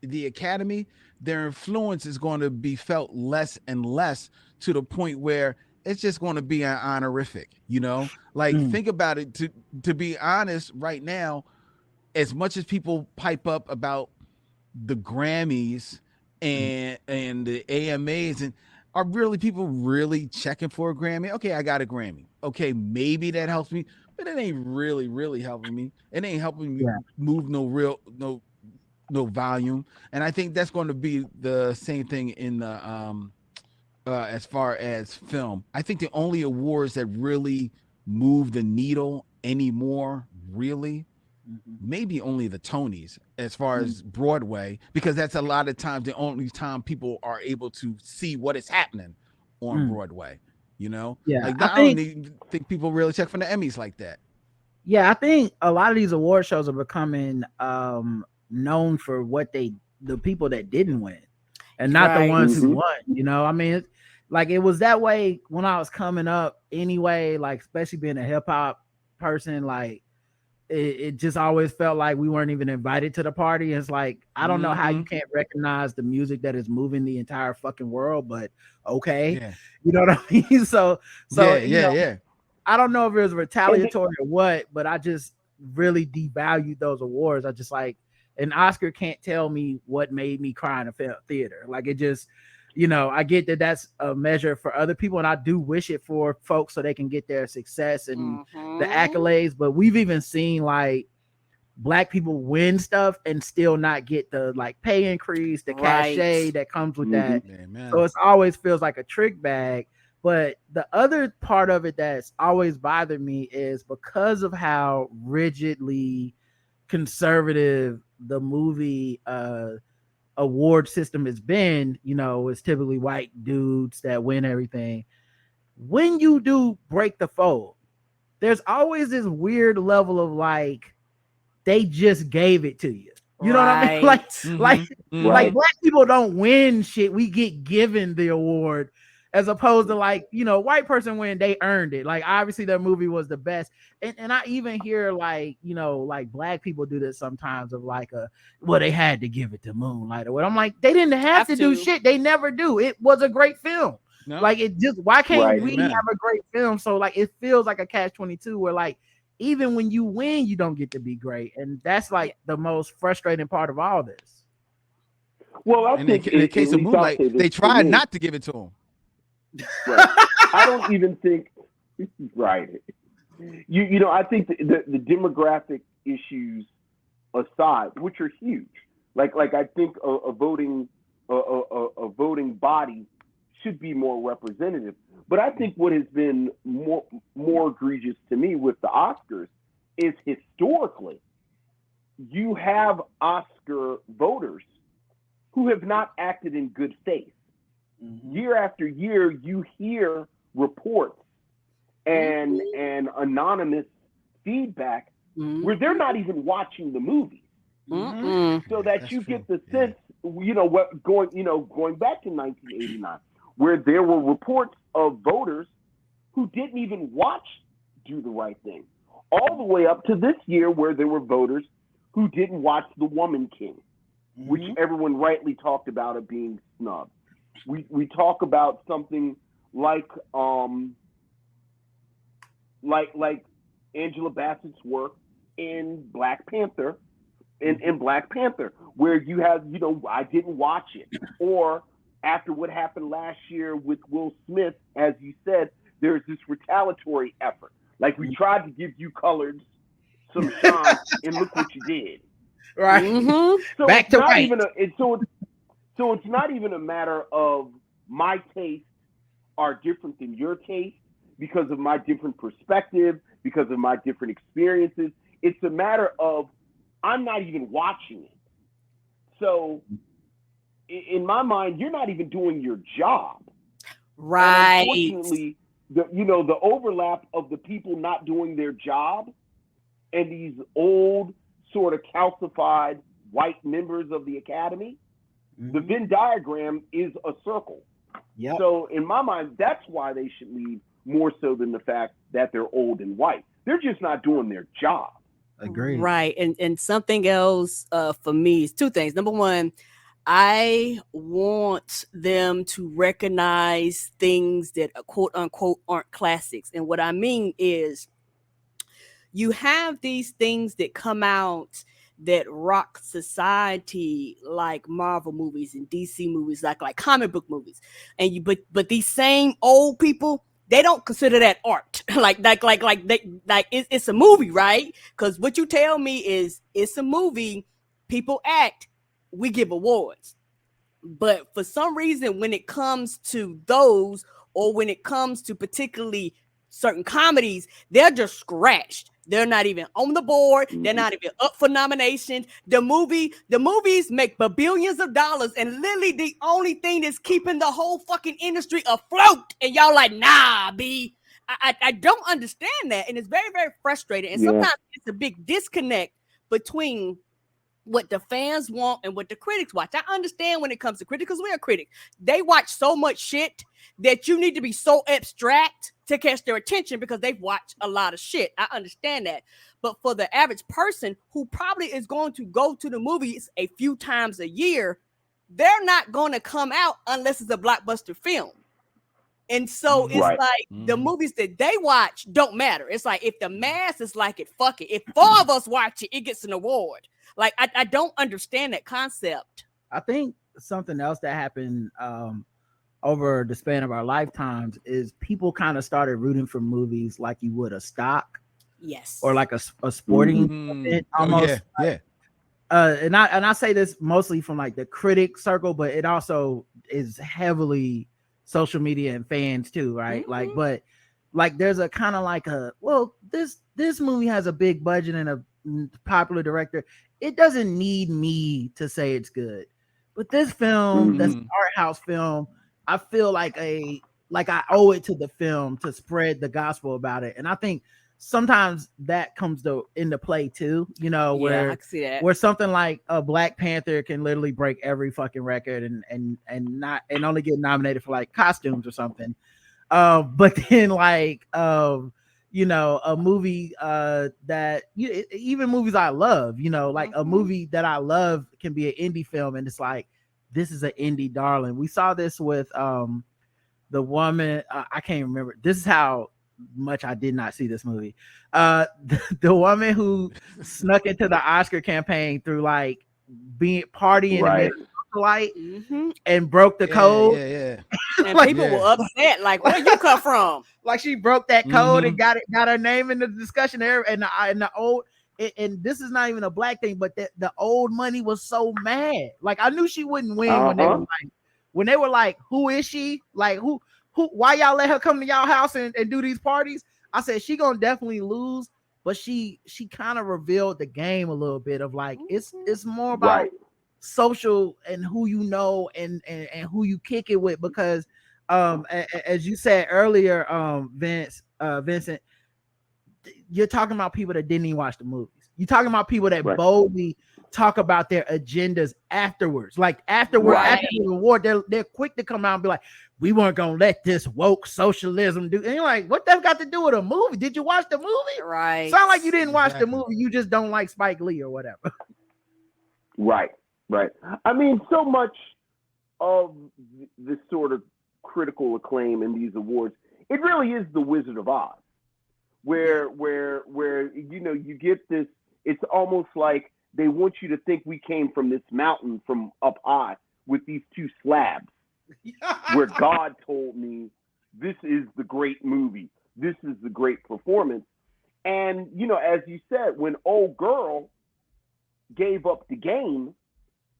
the Academy, their influence is going to be felt less and less, to the point where it's just going to be an honorific, like think about it. To be honest, right now, as much as people pipe up about the Grammys and the AMAs, and are people really checking for a Grammy? Okay, I got a Grammy. Okay, maybe that helps me, but it ain't really helping me. It ain't helping me move no volume. And I think that's going to be the same thing in the as far as film. I think the only awards that really move the needle anymore, really, maybe only the Tonys as far as Broadway, because that's a lot of times the only time people are able to see what is happening on Broadway. Like, I don't even think people really check for the Emmys like that. Yeah, I think a lot of these award shows are becoming known for the people that didn't win, and not the ones who won. I mean, it was that way when I was coming up anyway, like, especially being a hip hop person. Like, it just always felt like we weren't even invited to the party. It's like, I don't know how you can't recognize the music that is moving the entire fucking world, but okay. Yeah. You know what I mean? So yeah. I don't know if it was retaliatory or what, but I just really devalued those awards. I just like, an Oscar can't tell me what made me cry in a theater. Like, it just, I get that that's a measure for other people, and I do wish it for folks so they can get their success and the accolades. But we've even seen like Black people win stuff and still not get the like pay increase, the cachet that comes with that. Amen. So it always feels like a trick bag. But the other part of it that's always bothered me is because of how rigidly conservative the movie award system has been, it's typically white dudes that win everything. When you do break the fold, there's always this weird level of like, they just gave it to you. You know what I mean? Like Black people don't win shit. We get given the award, as opposed to like, white person win, they earned it. Like, obviously their movie was the best. And I even hear like, like Black people do this sometimes of like well, they had to give it to Moonlight or what. I'm like, they didn't have to do shit. They never do. It was a great film. No. Like, it just, why can't we have a great film? So like, it feels like a catch-22 where like, even when you win, you don't get to be great. And that's like the most frustrating part of all this. Well, I think in the case of Moonlight, they tried not to give it to him. Right. I don't even think right. I think the demographic issues aside, which are huge, like I think a voting body should be more representative. But I think what has been more egregious to me with the Oscars is historically, you have Oscar voters who have not acted in good faith. Year after year, you hear reports and anonymous feedback where they're not even watching the movie, so that you get the sense, what going back to 1989, where there were reports of voters who didn't even watch Do the Right Thing, all the way up to this year, where there were voters who didn't watch The Woman King, which everyone rightly talked about it being snubbed. We talk about something like Angela Bassett's work in Black Panther, in Black Panther, where you have, I didn't watch it. Or after what happened last year with Will Smith, as you said, there's this retaliatory effort. Like, we tried to give you colors some shine, and look what you did. Right. So back to white. So it's not even a matter of my tastes are different than your taste because of my different perspective, because of my different experiences. It's a matter of I'm not even watching it. So in my mind, you're not even doing your job. Right. And unfortunately, the overlap of the people not doing their job and these old sort of calcified white members of the Academy, the Venn diagram is a circle. Yep. So in my mind, that's why they should leave, more so than the fact that they're old and white. They're just not doing their job. Agreed. Right. And something else for me is two things. Number one, I want them to recognize things that quote unquote aren't classics. And what I mean is, you have these things that come out that rock society, like Marvel movies and DC movies, like comic book movies. And but these same old people, they don't consider that art. It's a movie, right? Because what you tell me is it's a movie, people act, we give awards. But for some reason, when it comes to those, or when it comes to particularly certain comedies, they're just scratched. They're not even on the board. They're not even up for nominations. The movies make billions of dollars, and literally the only thing that's keeping the whole fucking industry afloat. And y'all like, nah, B. I don't understand that, and it's very, very frustrating. And sometimes it's a big disconnect between what the fans want and what the critics watch. I understand when it comes to critics, because we're a critic. They watch so much shit that you need to be so abstract to catch their attention because they've watched a lot of shit. I understand that. But for the average person who probably is going to go to the movies a few times a year, they're not going to come out unless it's a blockbuster film. And so it's like the movies that they watch don't matter. It's like if the masses like it, fuck it. If 4 of us watch it, it gets an award. Like I don't understand that concept. I think something else that happened over the span of our lifetimes is people kind of started rooting for movies like you would a stock, yes, or like a sporting event almost. And I say this mostly from like the critic circle, but it also is heavily social media and fans too, right? Like, but like there's a kind of like a, well, this movie has a big budget and a popular director. It doesn't need me to say it's good. But this film, that's an art house film, I feel like I owe it to the film to spread the gospel about it. And I think sometimes that comes into play too, you know, where I see that. Where something like a Black Panther can literally break every fucking record and only get nominated for like costumes or something. But then like you know, a movie that even movies I love, you know, like a movie that I love can be an indie film, and it's like, this is an indie darling. We saw this with the woman, I can't remember. This is how much I did not see this movie. The woman who snuck into the Oscar campaign through like being partying and light and broke the code. And like, people were upset. Like, where you come from? Like she broke that code and got her name in the discussion there. And the old, and this is not even a Black thing, but the old money was so mad. Like I knew she wouldn't win when they were like, who is she? Like who? Why y'all let her come to y'all house and do these parties? I said she gonna definitely lose, but she kind of revealed the game a little bit of like it's more about social and who you know and who you kick it with, because as you said earlier, Vincent, you're talking about people that didn't even watch the movies. You're talking about people that boldly talk about their agendas afterwards. Like after the award, they're quick to come out and be like, we weren't gonna let this woke socialism do. And you're like, what that got to do with a movie? Did you watch the movie? Right. Sound like you didn't watch the movie. You just don't like Spike Lee or whatever. Right. I mean, so much of this sort of critical acclaim in these awards, it really is the Wizard of Oz, where you know, you get this. It's almost like they want you to think we came from this mountain from up high with these 2 slabs, where God told me this is the great movie, this is the great performance. And, you know, as you said, when old girl gave up the game,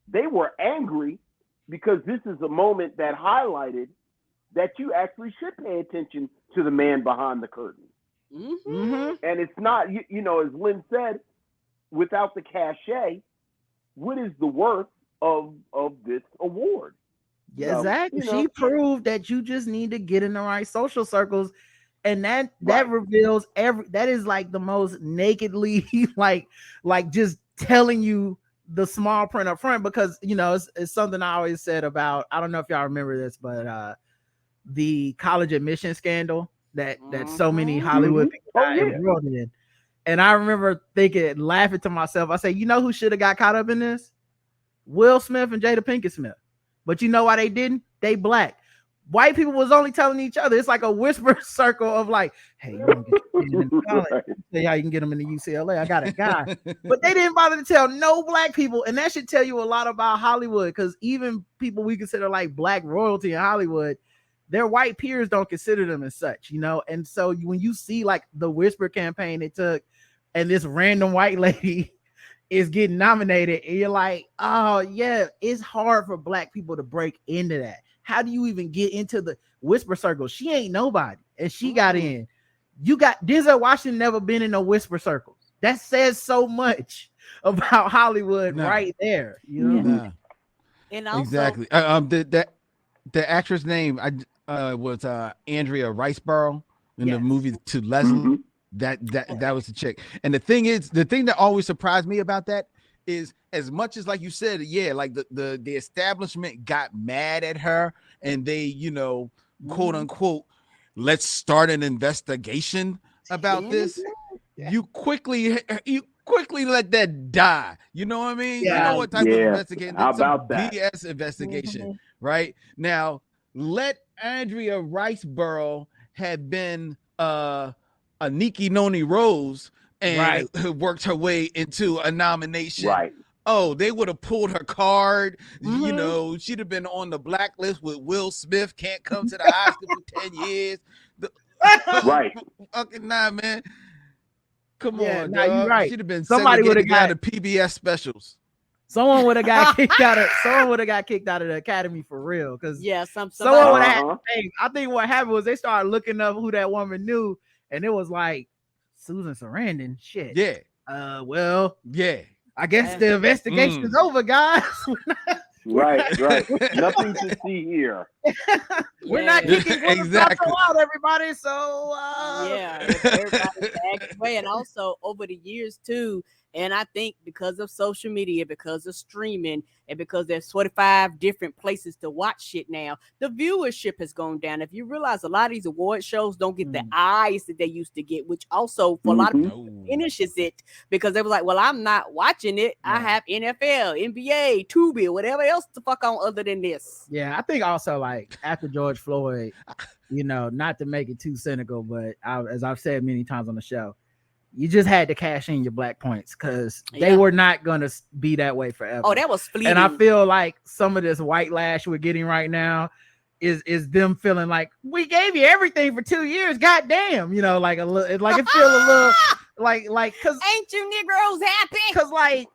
they were angry because this is a moment that highlighted that you actually should pay attention to the man behind the curtain. And it's not, you know, as Lynn said, without the cachet, what is the worth of this award? Yeah, exactly. She proved that you just need to get in the right social circles, and that reveals that is like the most nakedly like just telling you the small print up front, because you know it's something I always said about, I don't know if y'all remember this, but the college admission scandal that so many Hollywood people got involved in. And I remember laughing to myself. I say, you know who should have got caught up in this? Will Smith and Jada Pinkett Smith. But you know why they didn't? They Black. White people was only telling each other. It's like a whisper circle of like, hey, you don't get in the college. See how you can get them in the UCLA. I got a guy. But they didn't bother to tell no Black people. And that should tell you a lot about Hollywood, because even people we consider like Black royalty in Hollywood, their white peers don't consider them as such, you know? And so when you see like the whisper campaign it took, and this random white lady is getting nominated, and you're like, oh yeah, it's hard for Black people to break into that. How do you even get into the whisper circle? She ain't nobody, and she got in. You got Denzel Washington never been in no whisper circles. That says so much about Hollywood right there. You know? And also, exactly. The actress name was Andrea Riceborough in the movie To Leslie. That was the chick. And the thing that always surprised me about that is as much as like you said, yeah, like the establishment got mad at her and they, you know, quote unquote, let's start an investigation about this. You quickly let that die. You know what I mean? You know what type of investigation? How Some about that? BS investigation, right? Now, let Andrea Riceborough had been a Nikki Noni Rose and worked her way into a nomination. Right. Oh, they would have pulled her card. You know, she'd have been on the blacklist with Will Smith, can't come to the Oscar for 10 years. Right. Fucking nah, man. Come on, nah, dog. you're right. She'd have been Somebody would have got the PBS specials. Someone would have got kicked out of. Someone would have got kicked out of the academy for real. Because someone would have. I think what happened was they started looking up who that woman knew, and it was like Susan Sarandon. Shit. Yeah. Well. Yeah. I guess the investigation is over, guys. Right. Nothing to see here. We're not kicking exactly out, everybody. So everybody's acting way, and also over the years too. And I think because of social media, because of streaming, and because there's 25 different places to watch shit now, the viewership has gone down. If you realize a lot of these award shows don't get the eyes that they used to get, which also for a lot of people finishes it because they were like, well, I'm not watching it. I have NFL, NBA, Tubi, or whatever else the fuck on other than this. Yeah, I think also like after George Floyd, you know, not to make it too cynical, but as I've said many times on the show, you just had to cash in your black points because they were not going to be that way forever. Oh, that was fleeting. And I feel like some of this white lash we're getting right now is them feeling like we gave you everything for 2 years. Goddamn, you know, like a little, like it feels a little like because ain't you Negroes happy? Because like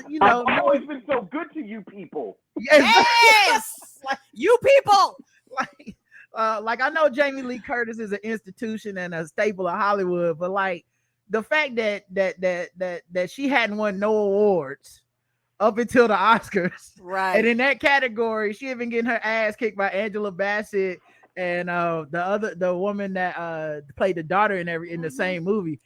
you know, I've always been so good to you people. Yes, like, you people. Like I know Jamie Lee Curtis is an institution and a staple of Hollywood, but like. The fact that she hadn't won no awards up until the Oscars, right? And in that category, she had been getting her ass kicked by Angela Bassett and the woman that played the daughter in the same movie.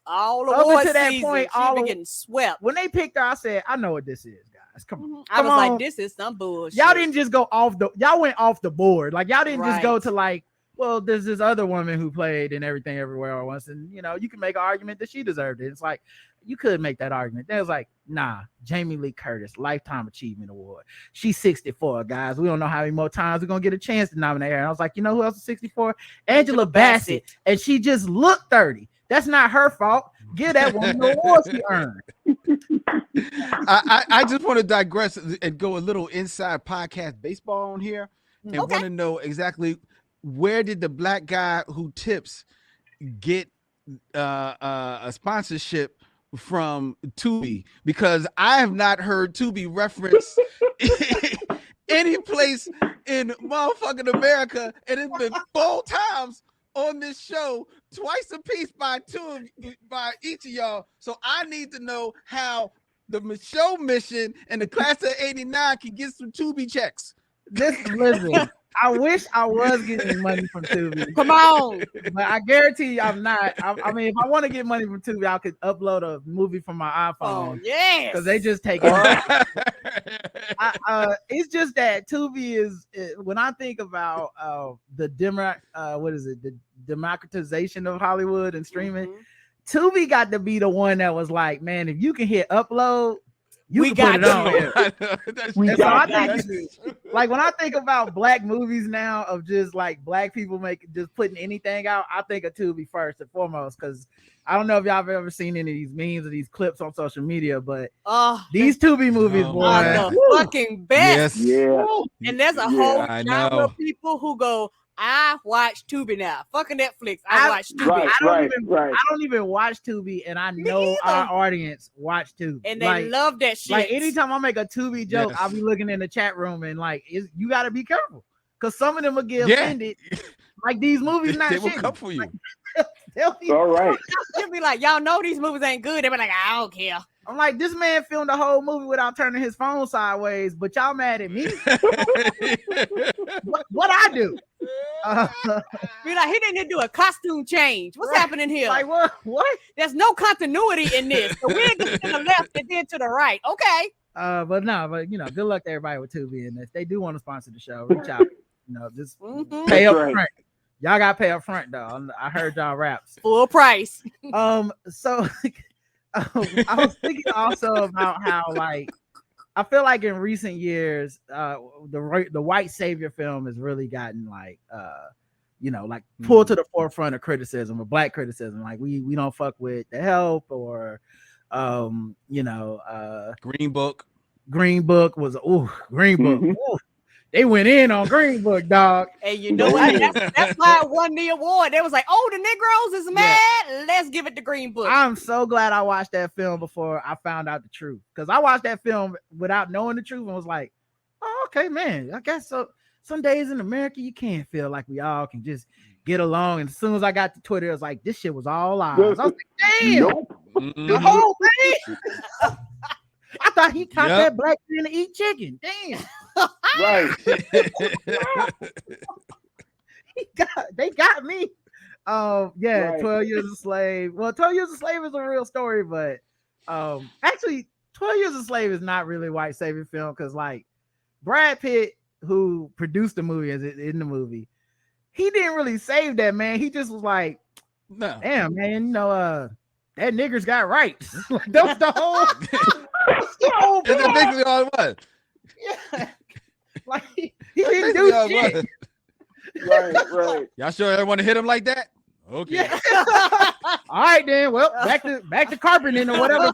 All up to that point, all getting swept. When they picked her, I said, "I know what this is, guys. Come on." I was like, "This is some bullshit." Y'all didn't just go y'all went off the board. Like y'all didn't just go to like. Well, there's this other woman who played in Everything Everywhere All at Once, and you know, you can make an argument that she deserved it. It's like you could make that argument. Then it was like, nah, Jamie Lee Curtis, Lifetime Achievement Award. She's 64, guys. We don't know how many more times we're gonna get a chance to nominate her. And I was like, you know who else is 64? Angela Bassett, and she just looked 30. That's not her fault. Give that woman the award she earned. I just want to digress and go a little inside podcast baseball on here, and want to know exactly. Where did the black guy who tips get a sponsorship from Tubi? Because I have not heard Tubi reference any place in motherfucking America, and it's been 4 times on this show, twice a piece by each of y'all. So I need to know how the show mission and the class of '89 can get some Tubi checks. Listen. I wish I was getting money from Tubi. Come on. But I guarantee you I'm not. I mean, if I want to get money from Tubi, I could upload a movie from my iPhone. Oh, yes. Because they just take it. It's just that Tubi is, when I think about the democratization of Hollywood and streaming, Tubi got to be the one that was like, man, if you can hit upload, we got put it on. Like when I think about black movies now of just like black people just putting anything out, I think of Tubi first and foremost because I don't know if y'all have ever seen any of these memes or these clips on social media, but these Tubi movies, boy, are the fucking best. Yes. Yeah. And there's a whole genre of people who go, I watch Tubi now. Fucking Netflix. I watch Tubi. I don't even watch Tubi, and I know our audience watch Tubi. And they love that shit. Like anytime I make a Tubi joke, I'll be looking in the chat room and like, you got to be careful because some of them will get offended. Like these movies, not they shit. will come for you. All right. You'll be like, y'all know these movies ain't good. They'll be like, I don't care. I'm like, this man filmed the whole movie without turning his phone sideways, but y'all mad at me? what I do? Be like, he didn't do a costume change. What's happening here? Like what? What? There's no continuity in this. The wig is to the left and then to the right. Okay. But good luck to everybody with Tubi in this. They do want to sponsor the show. Reach out. Just pay up front. Y'all got to pay up front though. I heard y'all raps. Full price. So I was thinking also about how I feel like in recent years, the white savior film has really gotten pulled to the forefront of criticism, of black criticism. Like we don't fuck with The Help or Green Book. Green Book was Green Book. Ooh, they went in on Green Book, dog. And you know what? That's why it won the award. They was like, "Oh, the Negroes is mad. Yeah. Let's give it the Green Book." I'm so glad I watched that film before I found out the truth, because I watched that film without knowing the truth and was like, "Oh, okay, man. I guess so." Some days in America, you can't feel like we all can just get along. And as soon as I got to Twitter, it was like, this shit was all lies. I was like, damn, the whole thing. I thought he taught that black man to eat chicken. Damn. Right. They got me. Right. 12 Years a Slave. Well, 12 Years a Slave is a real story, but actually 12 Years a Slave is not really a white savior film, because like Brad Pitt, who produced the movie in the movie, he didn't really save that man. He just was like, damn, man, that nigger's got rights. That was the whole That's basically all it was. Yeah. Like he didn't do shit. Right. Y'all sure everyone to hit him like that? Okay. Yeah. All right, then. Well, back to carpeting or whatever.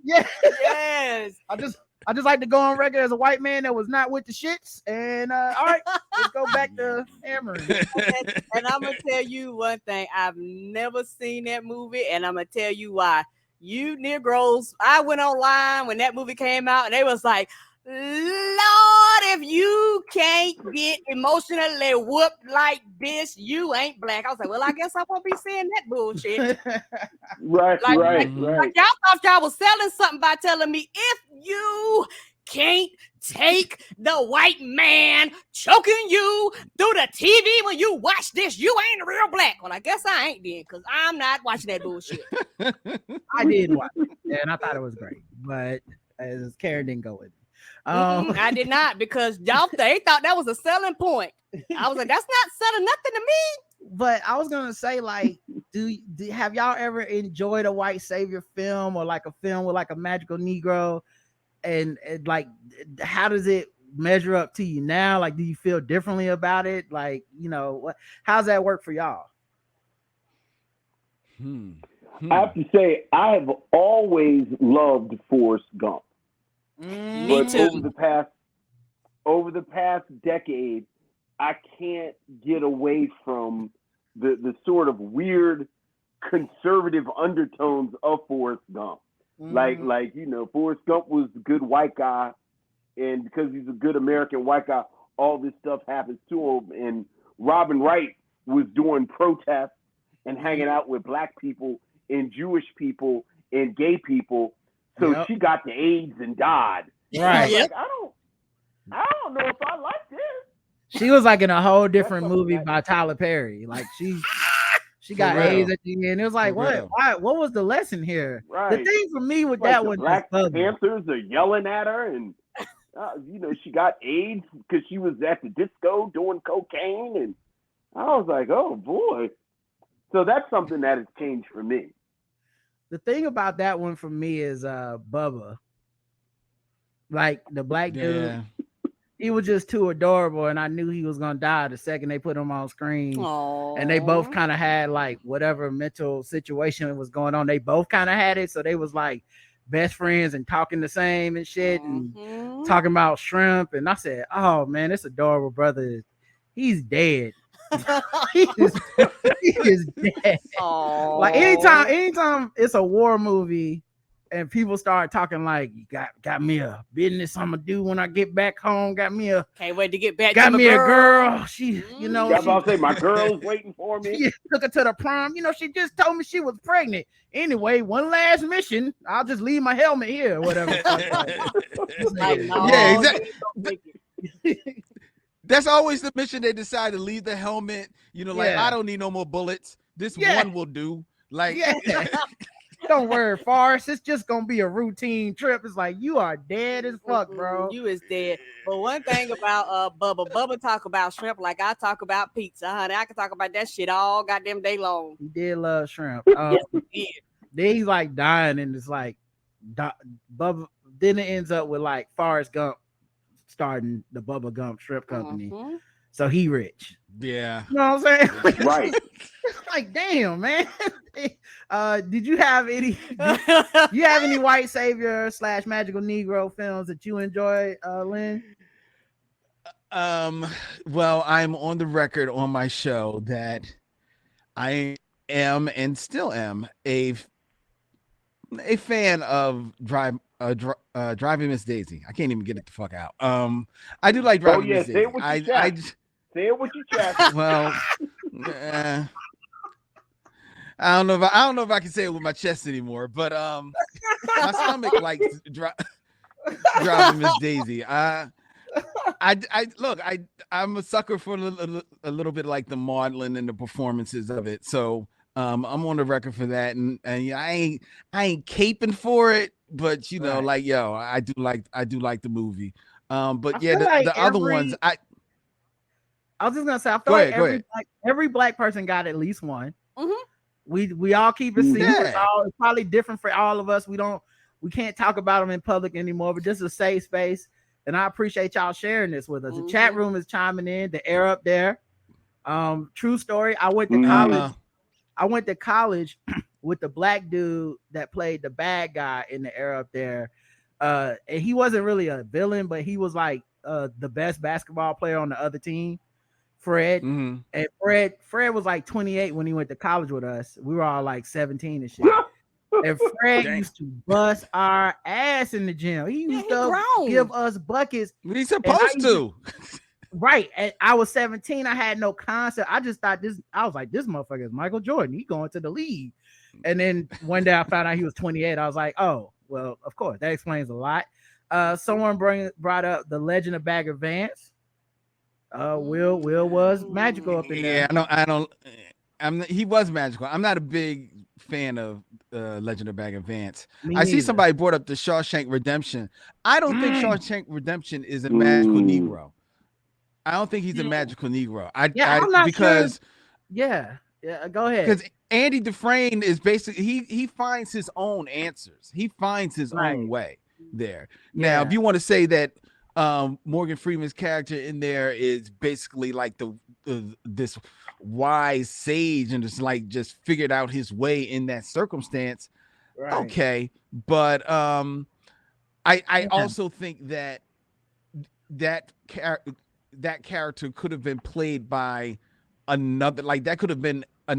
Yeah. Yes. I just like to go on record as a white man that was not with the shits. And all right, let's go back to hammering. And I'm gonna tell you one thing. I've never seen that movie, and I'm gonna tell you why. You Negroes, I went online when that movie came out, and they was like, Lord, if you can't get emotionally whooped like this, you ain't black. I was like, well, I guess I won't be saying that bullshit. Right. Like y'all thought y'all was selling something by telling me, if you can't take the white man choking you through the TV when you watch this, you ain't real black. Well, I guess I ain't then, because I'm not watching that bullshit. I did watch it, and I thought it was great, but as Karen didn't go with it. I did not, because y'all they thought that was a selling point. I was like, that's not selling nothing to me. But I was gonna say, like, do have y'all ever enjoyed a white savior film, or like a film with like a magical Negro, and like, how does it measure up to you now? Like, do you feel differently about it? Like, how's that work for y'all? I have to say, I have always loved Forrest Gump. Me too. Over the past decade, I can't get away from the sort of weird conservative undertones of Forrest Gump. Like Forrest Gump was a good white guy, and because he's a good American white guy, all this stuff happens to him. And Robin Wright was doing protests and hanging out with black people and Jewish people and gay people. So she got the AIDS and died. Right. Like, I don't know if I like this. She was like in a whole different movie by Tyler Perry. Like she got AIDS at the end. It was like, what was the lesson here? Right. The thing for me with like that one, Black Panthers are yelling at her, and she got AIDS because she was at the disco doing cocaine, and I was like, oh boy. So that's something that has changed for me. The thing about that one for me is Bubba. Like the black dude, he was just too adorable, and I knew he was gonna die the second they put him on screen. Aww. And they both kind of had like whatever mental situation was going on. They both kind of had it, so they was like best friends and talking the same and shit, and talking about shrimp. And I said, "Oh man, this adorable brother, he's dead." he is dead. Aww. Like anytime it's a war movie and people start talking like, you got me a business I'm gonna do when I get back home, can't wait to get back, got to me a girl. She I was about to say, my girl's waiting for me. She took her to the prom. She just told me she was pregnant. Anyway, one last mission, I'll just leave my helmet here or whatever. Yeah, exactly. That's always the mission. They decide to leave the helmet. You know, like Yeah. I don't need no more bullets. This Yeah. one will do. Like, Yeah. Don't worry, Forrest. It's just gonna be a routine trip. It's like you are dead as fuck, bro. You is dead. But one thing about Bubba talk about shrimp like I talk about pizza, honey. I can talk about that shit all goddamn day long. He did love shrimp. Yes, he did. Then he's like dying, and it's like Bubba. Then it ends up with like Forrest Gump starting the Bubba Gump Shrimp Company. Mhm. So he rich. yeah. You know what I'm saying? Right. Like, damn, man. Did you have any? You have any white savior / magical Negro films that you enjoy, Lynn? Well, I'm on the record on my show that I am and still am a fan of Driving Miss Daisy. I can't even get it the fuck out. I do like Driving Miss Daisy. Say it with your chest. Well, I don't know if I can say it with my chest anymore, but my stomach likes Driving Miss Daisy. I'm a sucker for a little bit like the modeling and the performances of it. So I'm on the record for that, and yeah, I ain't caping for it, but you know, Right. like yo, I do like the movie. But I yeah, feel like the other ones, I was just gonna say, I feel Go like ahead. every black person got at least one. Mhm. We all keep it secret. Yeah. It's probably different for all of us. We can't talk about them in public anymore, but this is a safe space. And I appreciate y'all sharing this with us. The chat room is chiming in, the air up there. True story. I went to college. I went to college with the black dude that played the bad guy in the air up there. And he wasn't really a villain, but he was like the best basketball player on the other team. Fred. Mhm. And Fred was like 28 when he went to college with us. We were all like 17 and shit. And Fred used to bust our ass in the gym. He used to grown. give us buckets. What he's supposed to. Right. And I was 17. I had no concept. I just thought I was like, this motherfucker is Michael Jordan. He going to the league. And then one day I found out he was 28. I was like, oh, well, of course. That explains a lot. Someone brought up the Legend of Bagger Vance. Will was magical up in there. Yeah, he was magical. I'm not a big fan of Legend of Bagger Vance. Me I see neither. somebody brought up the Shawshank Redemption. I don't think Shawshank Redemption is a magical Negro. I don't think he's a magical Negro. I'm not because sure. Yeah, go ahead. Because Andy Dufresne is basically he finds his own answers. He finds his own way there. Now, if you want to say that Morgan Freeman's character in there is basically like this wise sage and just figured out his way in that circumstance. Right. Okay, but I also think that character could have been played by another, like that could have been a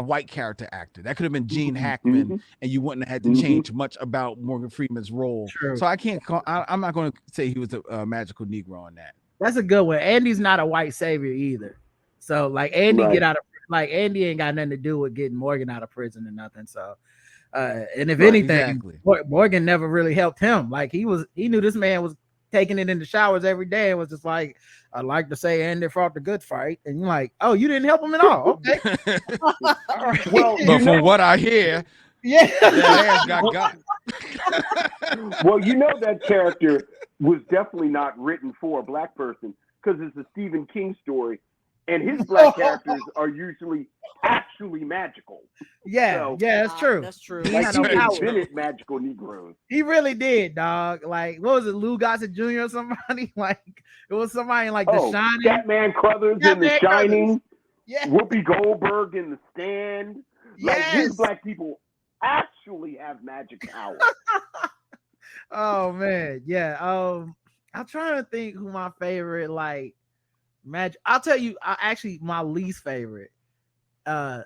white character actor. That could have been Gene Hackman, and you wouldn't have had to change much about Morgan Freeman's role. True. So I'm not going to say he was a magical Negro on that. That's a good one. Andy's not a white savior either. So like Andy Andy ain't got nothing to do with getting Morgan out of prison or nothing. So and if anything, Morgan never really helped him. Like he knew this man was taking it in the showers every day and was just like, I like to say Andy fought the good fight. And you're like, oh, you didn't help him at all. Okay. All right. Well, but from what I hear, that ass got. Well, that character was definitely not written for a black person because it's a Stephen King story, and his black characters are usually actually magical. Yeah, that's true. That's true. He Like had he no power. invented magical Negroes. He really did, dog. Like, what was it, Lou Gossett Jr. or somebody? Like, it was somebody in like The Shining. Batman Crothers in The Shining. Yeah. Whoopi Goldberg in The Stand. Like, these black people actually have magic power. Oh man, yeah. I'm trying to think who my favorite like magic. I'll tell you, actually my least favorite. I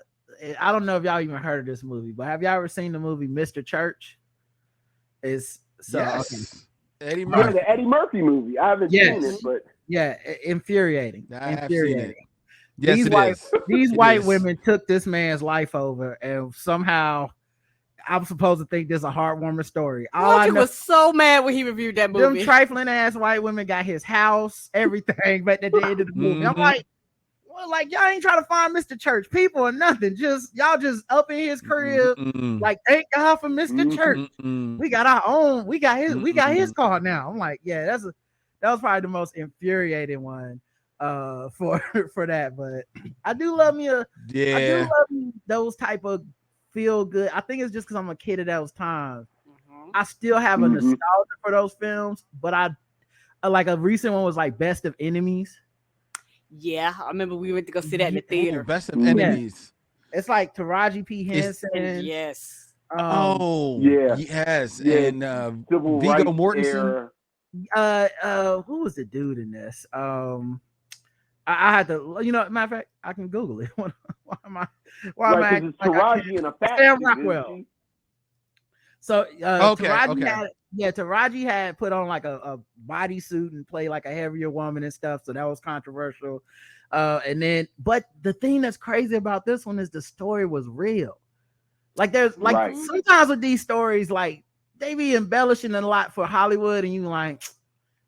don't know if y'all even heard of this movie, but have y'all ever seen the movie Mr. Church? Yes. Eddie Murphy. The Eddie Murphy movie. I haven't seen it, but infuriating. Infuriating. Yes, these white women took this man's life over, and somehow I'm supposed to think this is a heartwarming story. All I Roger know, was so mad when he reviewed that them movie. trifling ass white women got his house, everything, but at the end of the movie, I'm like, well, like y'all ain't trying to find Mr. Church people or nothing. Just y'all just up in his crib. Like, thank God for Mr. Church. We got our own. We got his car now. I'm like, yeah, that was probably the most infuriating one for that. But I do love me those type of feel good. I think it's just because I'm a kid of those times. I still have a nostalgia for those films, but I like a recent one was like Best of Enemies. Yeah, I remember we went to go see that in the theater. Best of Enemies. It's like Taraji P. Henson. Yes. Yes. And Viggo Mortensen. Who was the dude in this? I had to, matter of fact, I can Google it. Why am I? It's Taraji in a fat Sam Rockwell. So Taraji had put on like a bodysuit and played like a heavier woman and stuff. So that was controversial. But the thing that's crazy about this one is the story was real. Like there's like sometimes with these stories, like they be embellishing a lot for Hollywood, and you like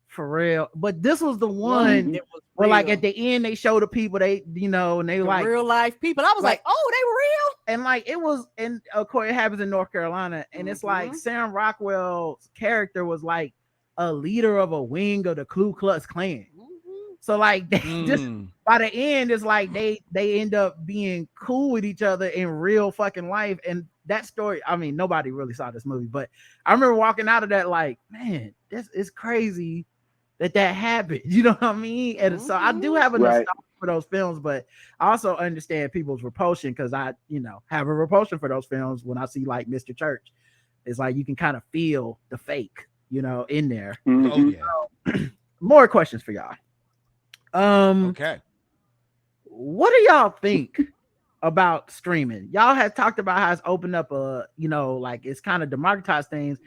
for real. But this was the one where like at the end they show the people and they like real life people. I was like, oh, they were real. And like it was, and of course it happens in North Carolina, and it's like Sam Rockwell's character was like a leader of a wing of the Ku Klux Klan. So like they just by the end, it's like they end up being cool with each other in real fucking life. And that story, I mean, nobody really saw this movie, but I remember walking out of that like, man, this is crazy that happened. You know what I mean? And so I do have a nostalgia for those films, but I also understand people's repulsion because I, have a repulsion for those films when I see like Mr. Church. It's like you can kind of feel the fake, in there. More questions for y'all. Okay. What do y'all think about streaming? Y'all have talked about how it's opened up like it's kind of democratized things.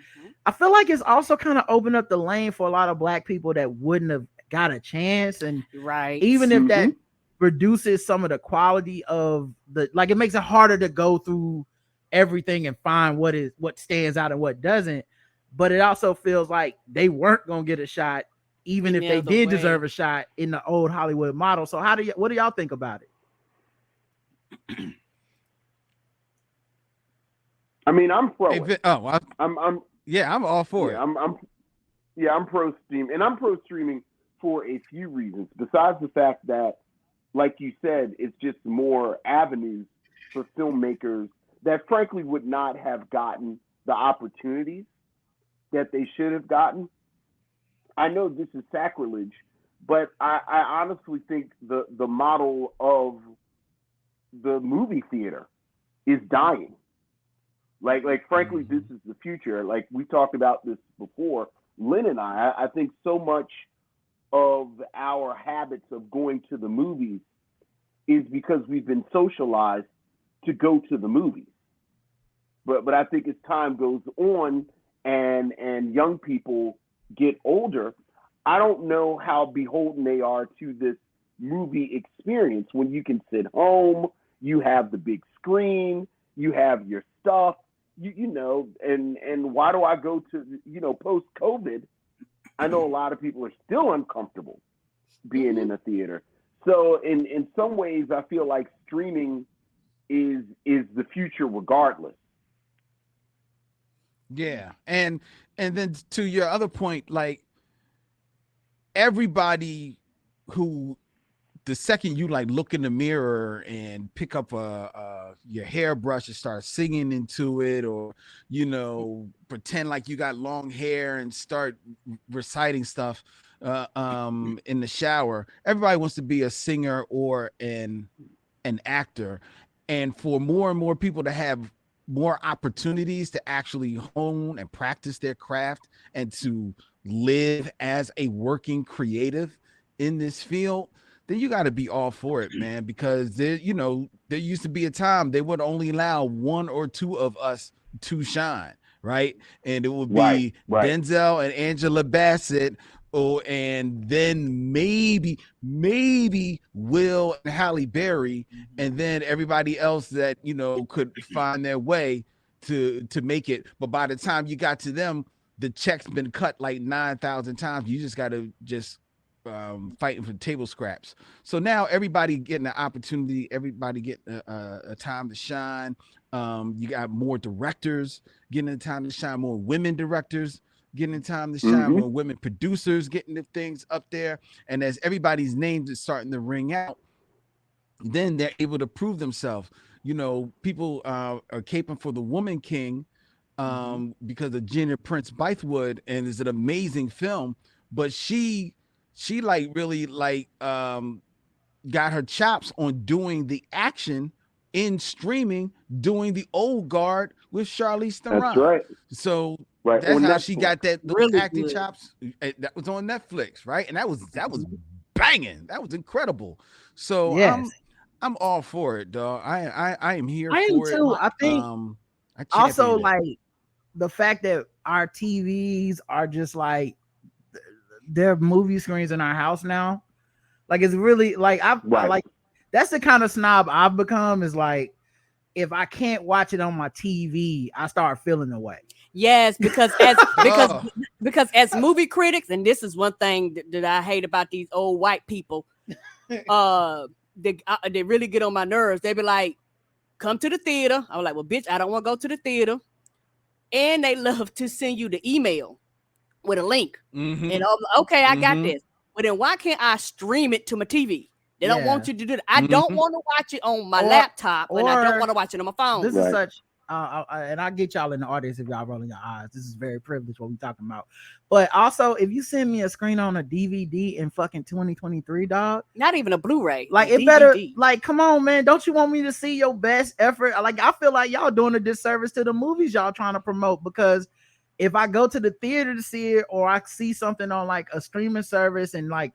I feel like it's also kind of opened up the lane for a lot of Black people that wouldn't have got a chance. And even if that reduces some of the quality of it makes it harder to go through everything and find what stands out and what doesn't. But it also feels like they weren't going to get a shot, even if they did deserve a shot in the old Hollywood model. So what do y'all think about it? I mean, I'm pro it. I'm all for it. I'm pro stream, and I'm pro streaming for a few reasons. Besides the fact that, like you said, it's just more avenues for filmmakers that frankly would not have gotten the opportunities that they should have gotten. I know this is sacrilege, but I honestly think the model of the movie theater is dying. Like frankly, this is the future. Like we talked about this before, Lynn and I think so much of our habits of going to the movies is because we've been socialized to go to the movies. But I think as time goes on and young people get older, I don't know how beholden they are to this movie experience when you can sit home, you have the big screen, you have your stuff, and why do I go to, post-COVID, I know a lot of people are still uncomfortable being in a theater. So in some ways, I feel like streaming is the future regardless. Yeah. And then to your other point, like everybody who the second you like look in the mirror and pick up your hairbrush and start singing into it, or pretend like you got long hair and start reciting stuff in the shower, everybody wants to be a singer or an actor. And for more and more people to have more opportunities to actually hone and practice their craft and to live as a working creative in this field, then you got to be all for it, man, because there used to be a time they would only allow one or two of us to shine, right? And it would be Denzel and Angela Bassett, and then maybe Will and Halle Berry, and then everybody else that could find their way. to make it. But by the time you got to them, the check's been cut like 9,000 times. You just got to fighting for table scraps. So now everybody getting an opportunity, everybody getting a time to shine. You got more directors getting a time to shine, more women directors getting a time to shine, more women producers getting the things up there. And as everybody's names is starting to ring out, then they're able to prove themselves. You know, people are caping for the Woman King because of Gina Prince Bythewood, and it's an amazing film. But she like really like got her chops on doing the action in streaming, doing the Old Guard with Charlize Theron. That's right. So right. that's on how Netflix. she got those Really acting good. chops. That was on Netflix, right? And that was banging. That was incredible. So Yes. I'm all for it, dog. I am here I am for too. it. I think I also champion it. like the fact that our TVs are just like they're movie screens in our house now. Like it's really like I like that's the kind of snob I've become, is like if I can't watch it on my TV, I start feeling the way. Yes, because as movie critics, and this is one thing that I hate about these old white people, they really get on my nerves. They be like, "Come to the theater." I'm like, "Well, bitch, I don't want to go to the theater," and they love to send you the email with a link. And I'm like, okay, I got this. But then why can't I stream it to my TV? They don't want you to do that. I don't want to watch it on my laptop, and I don't want to watch it on my phone. This is such, and I get y'all in the audience if y'all rolling your eyes. This is very privileged what we talking about. But also, if you send me a screen on a DVD in fucking 2023, dog, not even a Blu-ray, like it DVD. better, like, come on, man, don't you want me to see your best effort? Like, I feel like y'all doing a disservice to the movies y'all trying to promote, because if I go to the theater to see it, or I see something on like a streaming service and like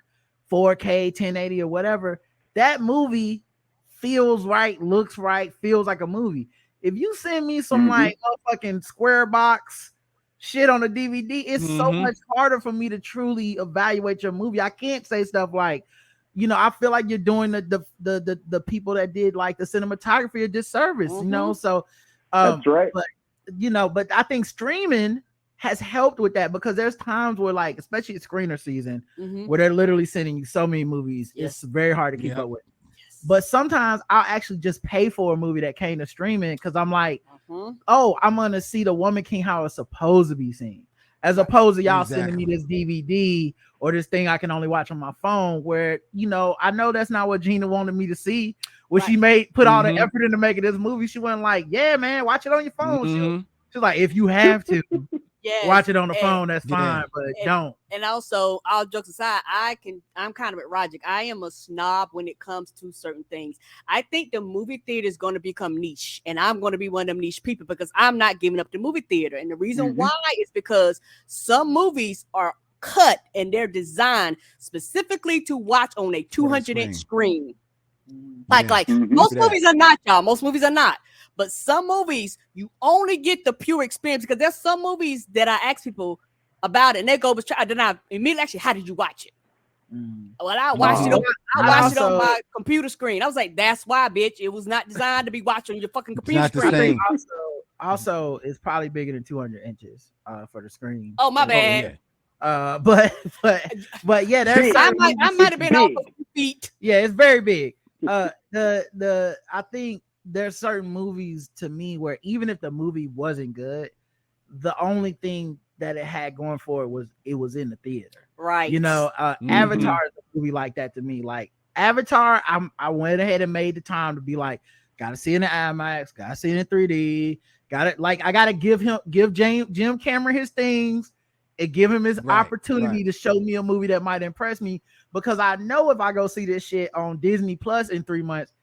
4K, 1080 or whatever, that movie feels right, looks right, feels like a movie. If you send me some like motherfucking square box shit on a DVD, it's so much harder for me to truly evaluate your movie. I can't say stuff like, you know, I feel like you're doing the people that did like the cinematography a disservice, you know. So that's right. But you know, but I think streaming has helped with that, because there's times where, like, especially screener season, where they're literally sending you so many movies, it's very hard to keep up with. But sometimes I'll actually just pay for a movie that came to streaming, because I'm like, oh, I'm gonna see the Woman King how it's supposed to be seen, as opposed to y'all sending me this DVD or this thing I can only watch on my phone, where, you know, I know that's not what Gina wanted me to see. When she put all the effort into making this movie, she wasn't like, yeah, man, watch it on your phone. She's like, if you have to watch it on the phone, that's fine, but don't. And also, all jokes aside, I'm kind of at Roger. I am a snob when it comes to certain things. I think the movie theater is going to become niche, and I'm going to be one of them niche people, because I'm not giving up the movie theater. And the reason why is because some movies are cut and they're designed specifically to watch on a 200-inch screen. Like most movies are not, y'all. Most movies are not. But some movies, you only get the pure experience, because there's some movies that I ask people about it, and they go, but then I immediately actually, how did you watch it? Well, I watched it on my computer screen. I was like, that's why, bitch. It was not designed to be watched on your fucking computer screen. Also, it's probably bigger than 200 inches for the screen. Oh, my bad. But yeah, there's I might have been off a few feet. Yeah, it's very big. I think there's certain movies to me where even if the movie wasn't good, the only thing that it had going for it was in the theater. Right. You know, Avatar is a movie like that to me. Like Avatar, I went ahead and made the time to be like, gotta see it in the IMAX, gotta see it in 3D, I gotta give Jim Cameron his things and give him his opportunity to show me a movie that might impress me, because I know if I go see this shit on Disney Plus in 3 months,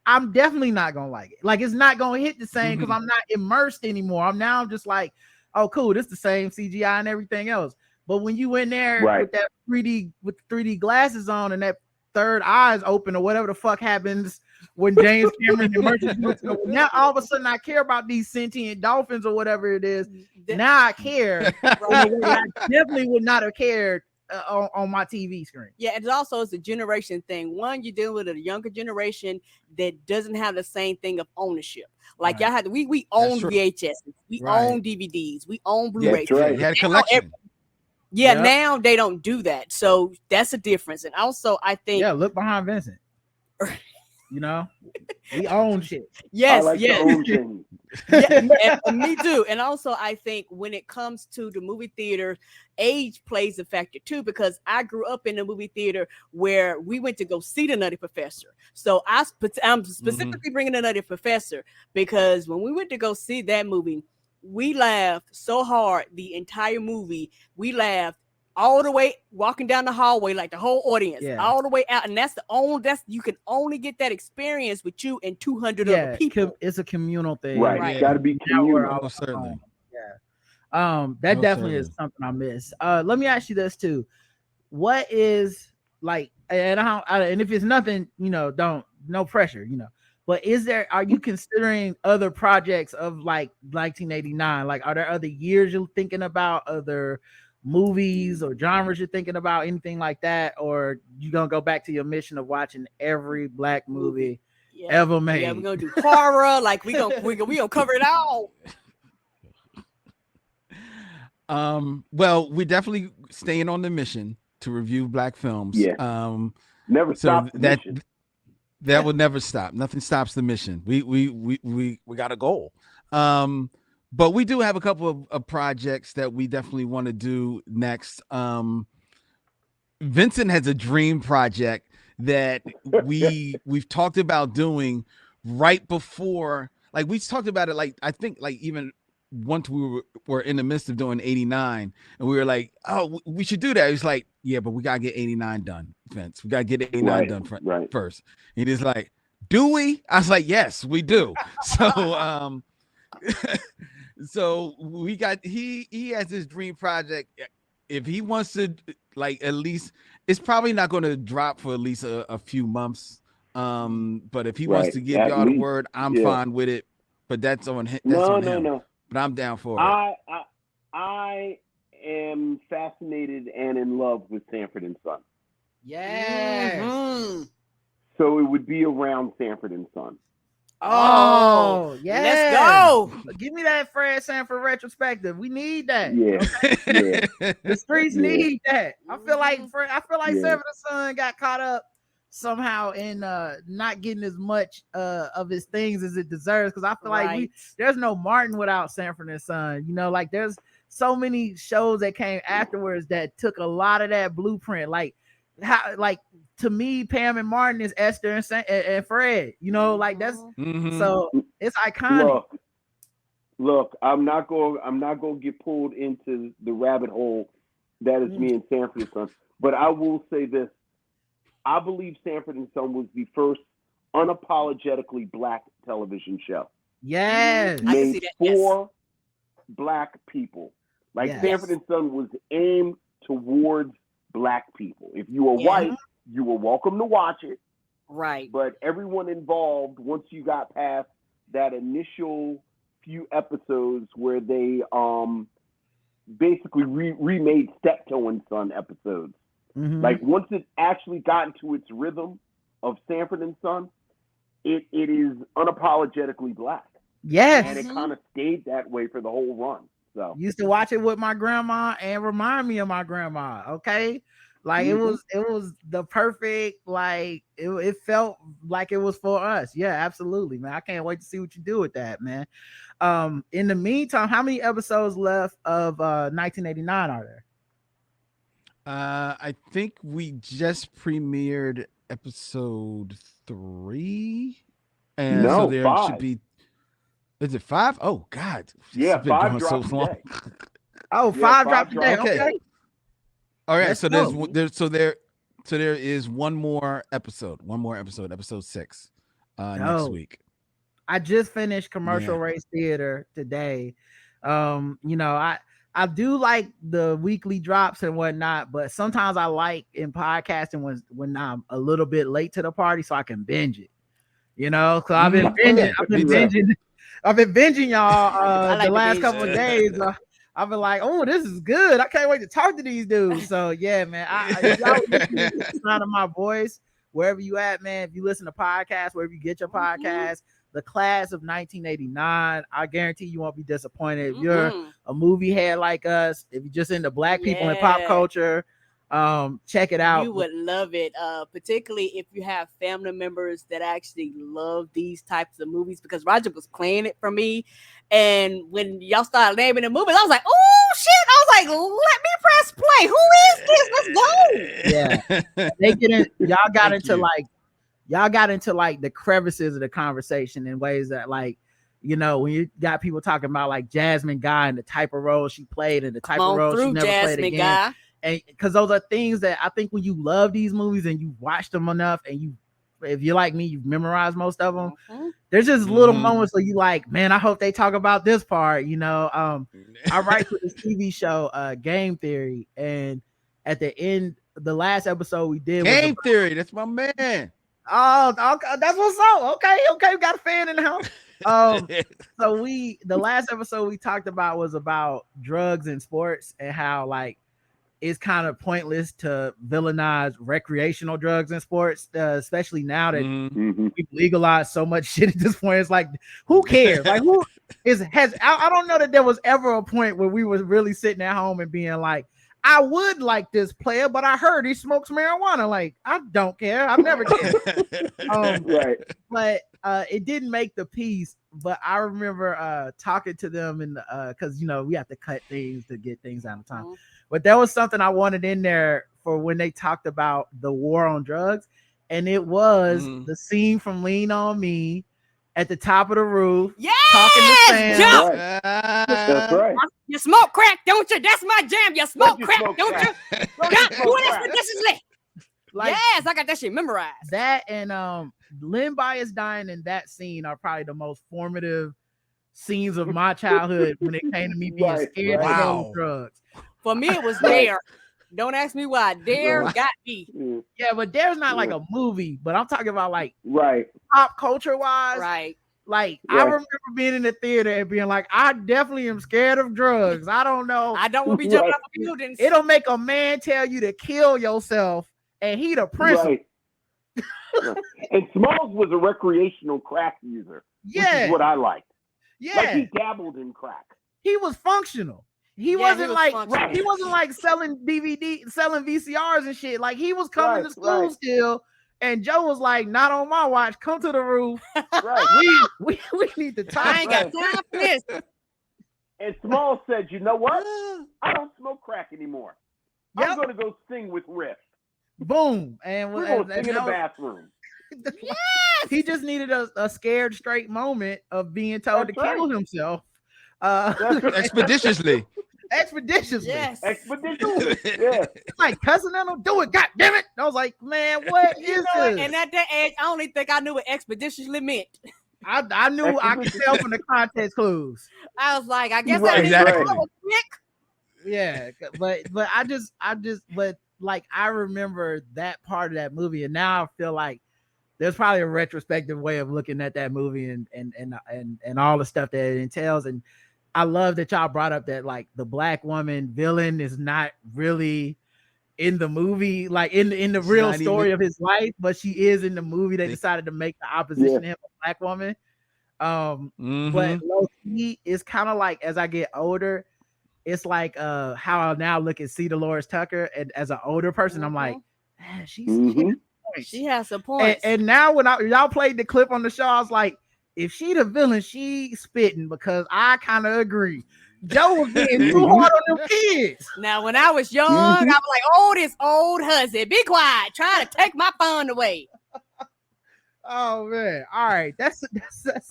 I'm definitely not gonna like it. Like, it's not gonna hit the same, because I'm not immersed anymore. I'm just like, oh, cool, this is the same CGI and everything else. But when you in there with that 3D glasses on and that third eye is open, or whatever the fuck happens when James Cameron immerses, now all of a sudden I care about these sentient dolphins or whatever it is. Now I care. I definitely would not have cared on my TV screen. Yeah, it's also it's a generation thing. One, you're dealing with a younger generation that doesn't have the same thing of ownership. Like Right. y'all had we own true. VHS, we Right. own DVDs, we own Blu-rays. That's right. You had a collection. Yeah, Yep. now they don't do that. So that's a difference. And also I think Yeah, look behind Vincent. You know, we own shit. yes, I like yes. to own things. Yeah, and me too. And also, I think when it comes to the movie theater, age plays a factor too, because I grew up in a movie theater where we went to go see the Nutty Professor. So I'm specifically bringing the Nutty Professor because when we went to go see that movie, we laughed so hard the entire movie. We laughed all the way walking down the hallway, like the whole audience, Yeah. all the way out. And that's you can only get that experience with you and 200 Yeah, other people. it's a communal thing. Right. Right. It's got to be communal. Most certainly. That Most definitely is certainly. something I miss. Let me ask you this too. What is like, and if it's nothing, no pressure, but are you considering other projects of like 1989? Like, are there other years you're thinking about, other movies or genres you're thinking about, anything like that? Or you gonna go back to your mission of watching every black movie ever made? Yeah, we're gonna do horror. Like we gonna cover it all. Well, we definitely staying on the mission to review black films. Yeah. Never So stop the mission. that will never stop. Nothing stops the mission. We got a goal. But we do have a couple of projects that we definitely want to do next. Vincent has a dream project that we've talked about doing right before, like we talked about it, like I think like even once we were in the midst of doing 89 and we were like, oh, we should do that. He's like, yeah, but we gotta get 89 done, Vince. We gotta get 89 done first. And he's like, do we? I was like, yes, we do. So so we got he has this dream project. If he wants to, like, at least it's probably not going to drop for at least a few months. But if he wants to give y'all the word, I'm fine with it. But that's on him. No. But I'm down for it. I am fascinated and in love with Sanford and Son. Yes. Mm-hmm. So it would be around Sanford and Son. Oh, yeah. Let's go. Give me that Fred Sanford retrospective. We need that. Yeah. Okay? Yeah. The streets need that. I feel like Sanford and Son got caught up somehow in not getting as much of his things as it deserves, because I feel like there's no Martin without Sanford and Son. Like there's so many shows that came afterwards that took a lot of that blueprint. Like to me, Pam and Martin is Esther and Fred. Like that's so it's iconic. Look, I'm not going to get pulled into the rabbit hole that is me and Sanford and Son, but I will say this. I believe Sanford and Son was the first unapologetically black television show. Yes. Made for black people. Like Sanford and Son was aimed towards black people. If you were white, you were welcome to watch it. Right. But everyone involved, once you got past that initial few episodes where they basically remade Steptoe and Son episodes. Mm-hmm. Like once it actually got into its rhythm of Sanford and Son, it is unapologetically black. Yes. And it kind of stayed that way for the whole run. So used to watch it with my grandma and remind me of my grandma. Okay. Like it was the perfect, like it felt like it was for us. Yeah, absolutely, man. I can't wait to see what you do with that, man. In the meantime, how many episodes left of 1989 are there? I think we just premiered episode 3, and so there 5. should be. Is it 5? Oh God! Yeah, 5 dropped today. Oh, 5 dropped today. Okay. All right. So there is one more episode. Episode 6, next week. I just finished Commercial Race Theater today. I do like the weekly drops and whatnot, but sometimes I like in podcasting when I'm a little bit late to the party so I can binge it. So I've been binging. I've been binging y'all the last couple of days. I'll be like, oh, this is good. I can't wait to talk to these dudes. So yeah, man. If y'all listen to the sound of my voice, wherever you at, man, if you listen to podcasts, wherever you get your podcast, the class of 1989, I guarantee you won't be disappointed. If you're a movie head like us, if you're just into black people and pop culture, check it out. You would love it, particularly if you have family members that actually love these types of movies, because Roger was playing it for me, and when y'all started naming the movies, I was like, oh shit, I was like, let me press play. Who is this? Let's go. Yeah. They get in, y'all got into like the crevices of the conversation in ways that, like, you know, when you got people talking about like Jasmine Guy and the type of role she played and the type of role she never played again. Guy. And because those are things that I think when you love these movies and you watch them enough, and if you're like me, you've memorized most of them. There's just little moments where you like, man, I hope they talk about this part. You know, I write for this TV show, Game Theory, and at the end, the last episode we did Game Theory. That's my man. Oh, okay, that's what's up. Okay, we got a fan in the house. So the last episode we talked about was about drugs in sports and how like it's kind of pointless to villainize recreational drugs in sports, especially now that we've legalized so much shit at this point. It's like, who cares? Like, I don't know that there was ever a point where we were really sitting at home and being like, I would like this player, but I heard he smokes marijuana. Like, I don't care. I've never cared. Right. But it didn't make the piece. But I remember talking to them in the because you know we have to cut things to get things out of time. But there was something I wanted in there for when they talked about the war on drugs, and it was the scene from Lean on Me at the top of the roof. Yes, talking to Sam. Jump. That's right. You smoke crack, don't you? That's my jam. You smoke crack, don't you? Do it expeditiously. Like, yes, I got that shit memorized. That and Lynn Bias dying in that scene are probably the most formative scenes of my childhood when it came to me being scared of drugs. For me, it was Dare. Don't ask me why. Dare got me. Yeah, but Dare's not like a movie, but I'm talking about like pop culture wise. Right. Like I remember being in the theater and being like, I definitely am scared of drugs. I don't know. I don't want to be jumping off of buildings. It'll make a man tell you to kill yourself, and he the principal. Right. And Smalls was a recreational crack user. Which is what I liked. Yeah. Like he dabbled in crack. He was functional. He wasn't like selling selling VCRs and shit. Like he was coming to school still. And Joe was like, not on my watch. Come to the roof. Right. We need to talk. I ain't got time for this. And Smalls said, you know what? I don't smoke crack anymore. I'm going to go sing with Riff. Boom. And we're going to sing in the bathroom. Yes. He just needed a scared straight moment of being told to kill himself. Expeditiously. Yes. Expeditiously. Yeah. Like cussing at him, do it, god damn it. I was like, man, what is this? And at that age, I only think I knew what expeditiously meant. I knew I could tell from the context clues. I was like, I guess that is quick. Yeah, but I remember that part of that movie, and now I feel like there's probably a retrospective way of looking at that movie and all the stuff that it entails. And I love that y'all brought up that like the black woman villain is not really in the movie, like in the real story of his life, but she is in the movie. They decided to make the opposition to him a black woman. But low-key, it's kind of like as I get older, it's like how I now look at C. Dolores Tucker, and as an older person, I'm like, man, she has some points. And now when y'all played the clip on the show, I was like, if she the villain, she spitting, because I kind of agree. Joe was getting too hard on them kids. Now, when I was young, I was like, oh, this old hussy, be quiet, trying to take my fun away. Oh man. All right. That's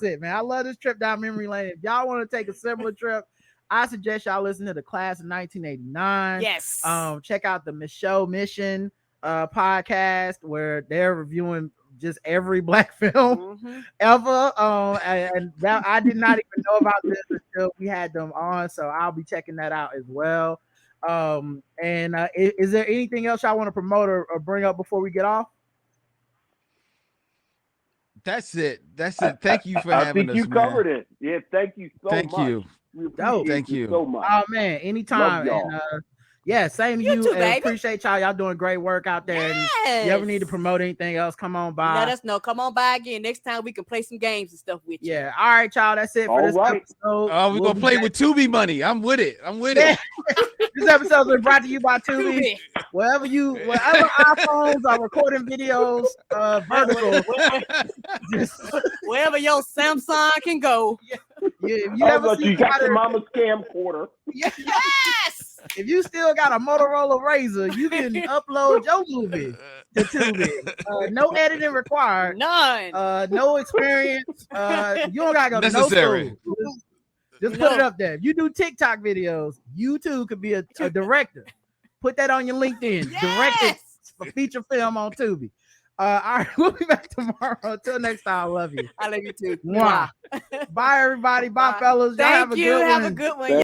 it, man. I love this trip down memory lane. If y'all want to take a similar trip, I suggest y'all listen to the Class of 1989. Yes. Check out the Michelle Mission podcast where they're reviewing just every black film ever. And that, I did not even know about this until we had them on, so I'll be checking that out as well. Is there anything else y'all want to promote or bring up before we get off? That's it. Thank you for having us. I think you covered it. Yeah, thank you so much. Thank you. We Dope. appreciate Thank you. so much. Oh man, anytime. Love y'all. And yeah, same to You you. too, And baby. appreciate y'all. Y'all doing great work out there. And you ever need to promote anything else, come on by. Let us know. Come on by again. Next time we can play some games and stuff with you. Yeah. All right, y'all. That's it for All this right. episode. Oh, we're We'll gonna be play back. with Tubi money. I'm with it. Yeah. This episode's been brought to you by Tubi. Tubi. Wherever iPhones are recording videos, vertical. Wherever your Samsung can go. You How ever about see you got somebody- your mama's camcorder? Yes. If you still got a Motorola Razor, you can upload your movie to Tubi. No editing required. None. No experience. You don't gotta go to no Necessary. school. Just put it up there. If you do TikTok videos, you too could be a director. Put that on your LinkedIn. Direct it for feature film on Tubi. All right, we'll be back tomorrow. Until next time, I love you. I love you too. Mwah. Bye, everybody. Bye, fellas. Y'all Thank have a you. good Have one. a good one.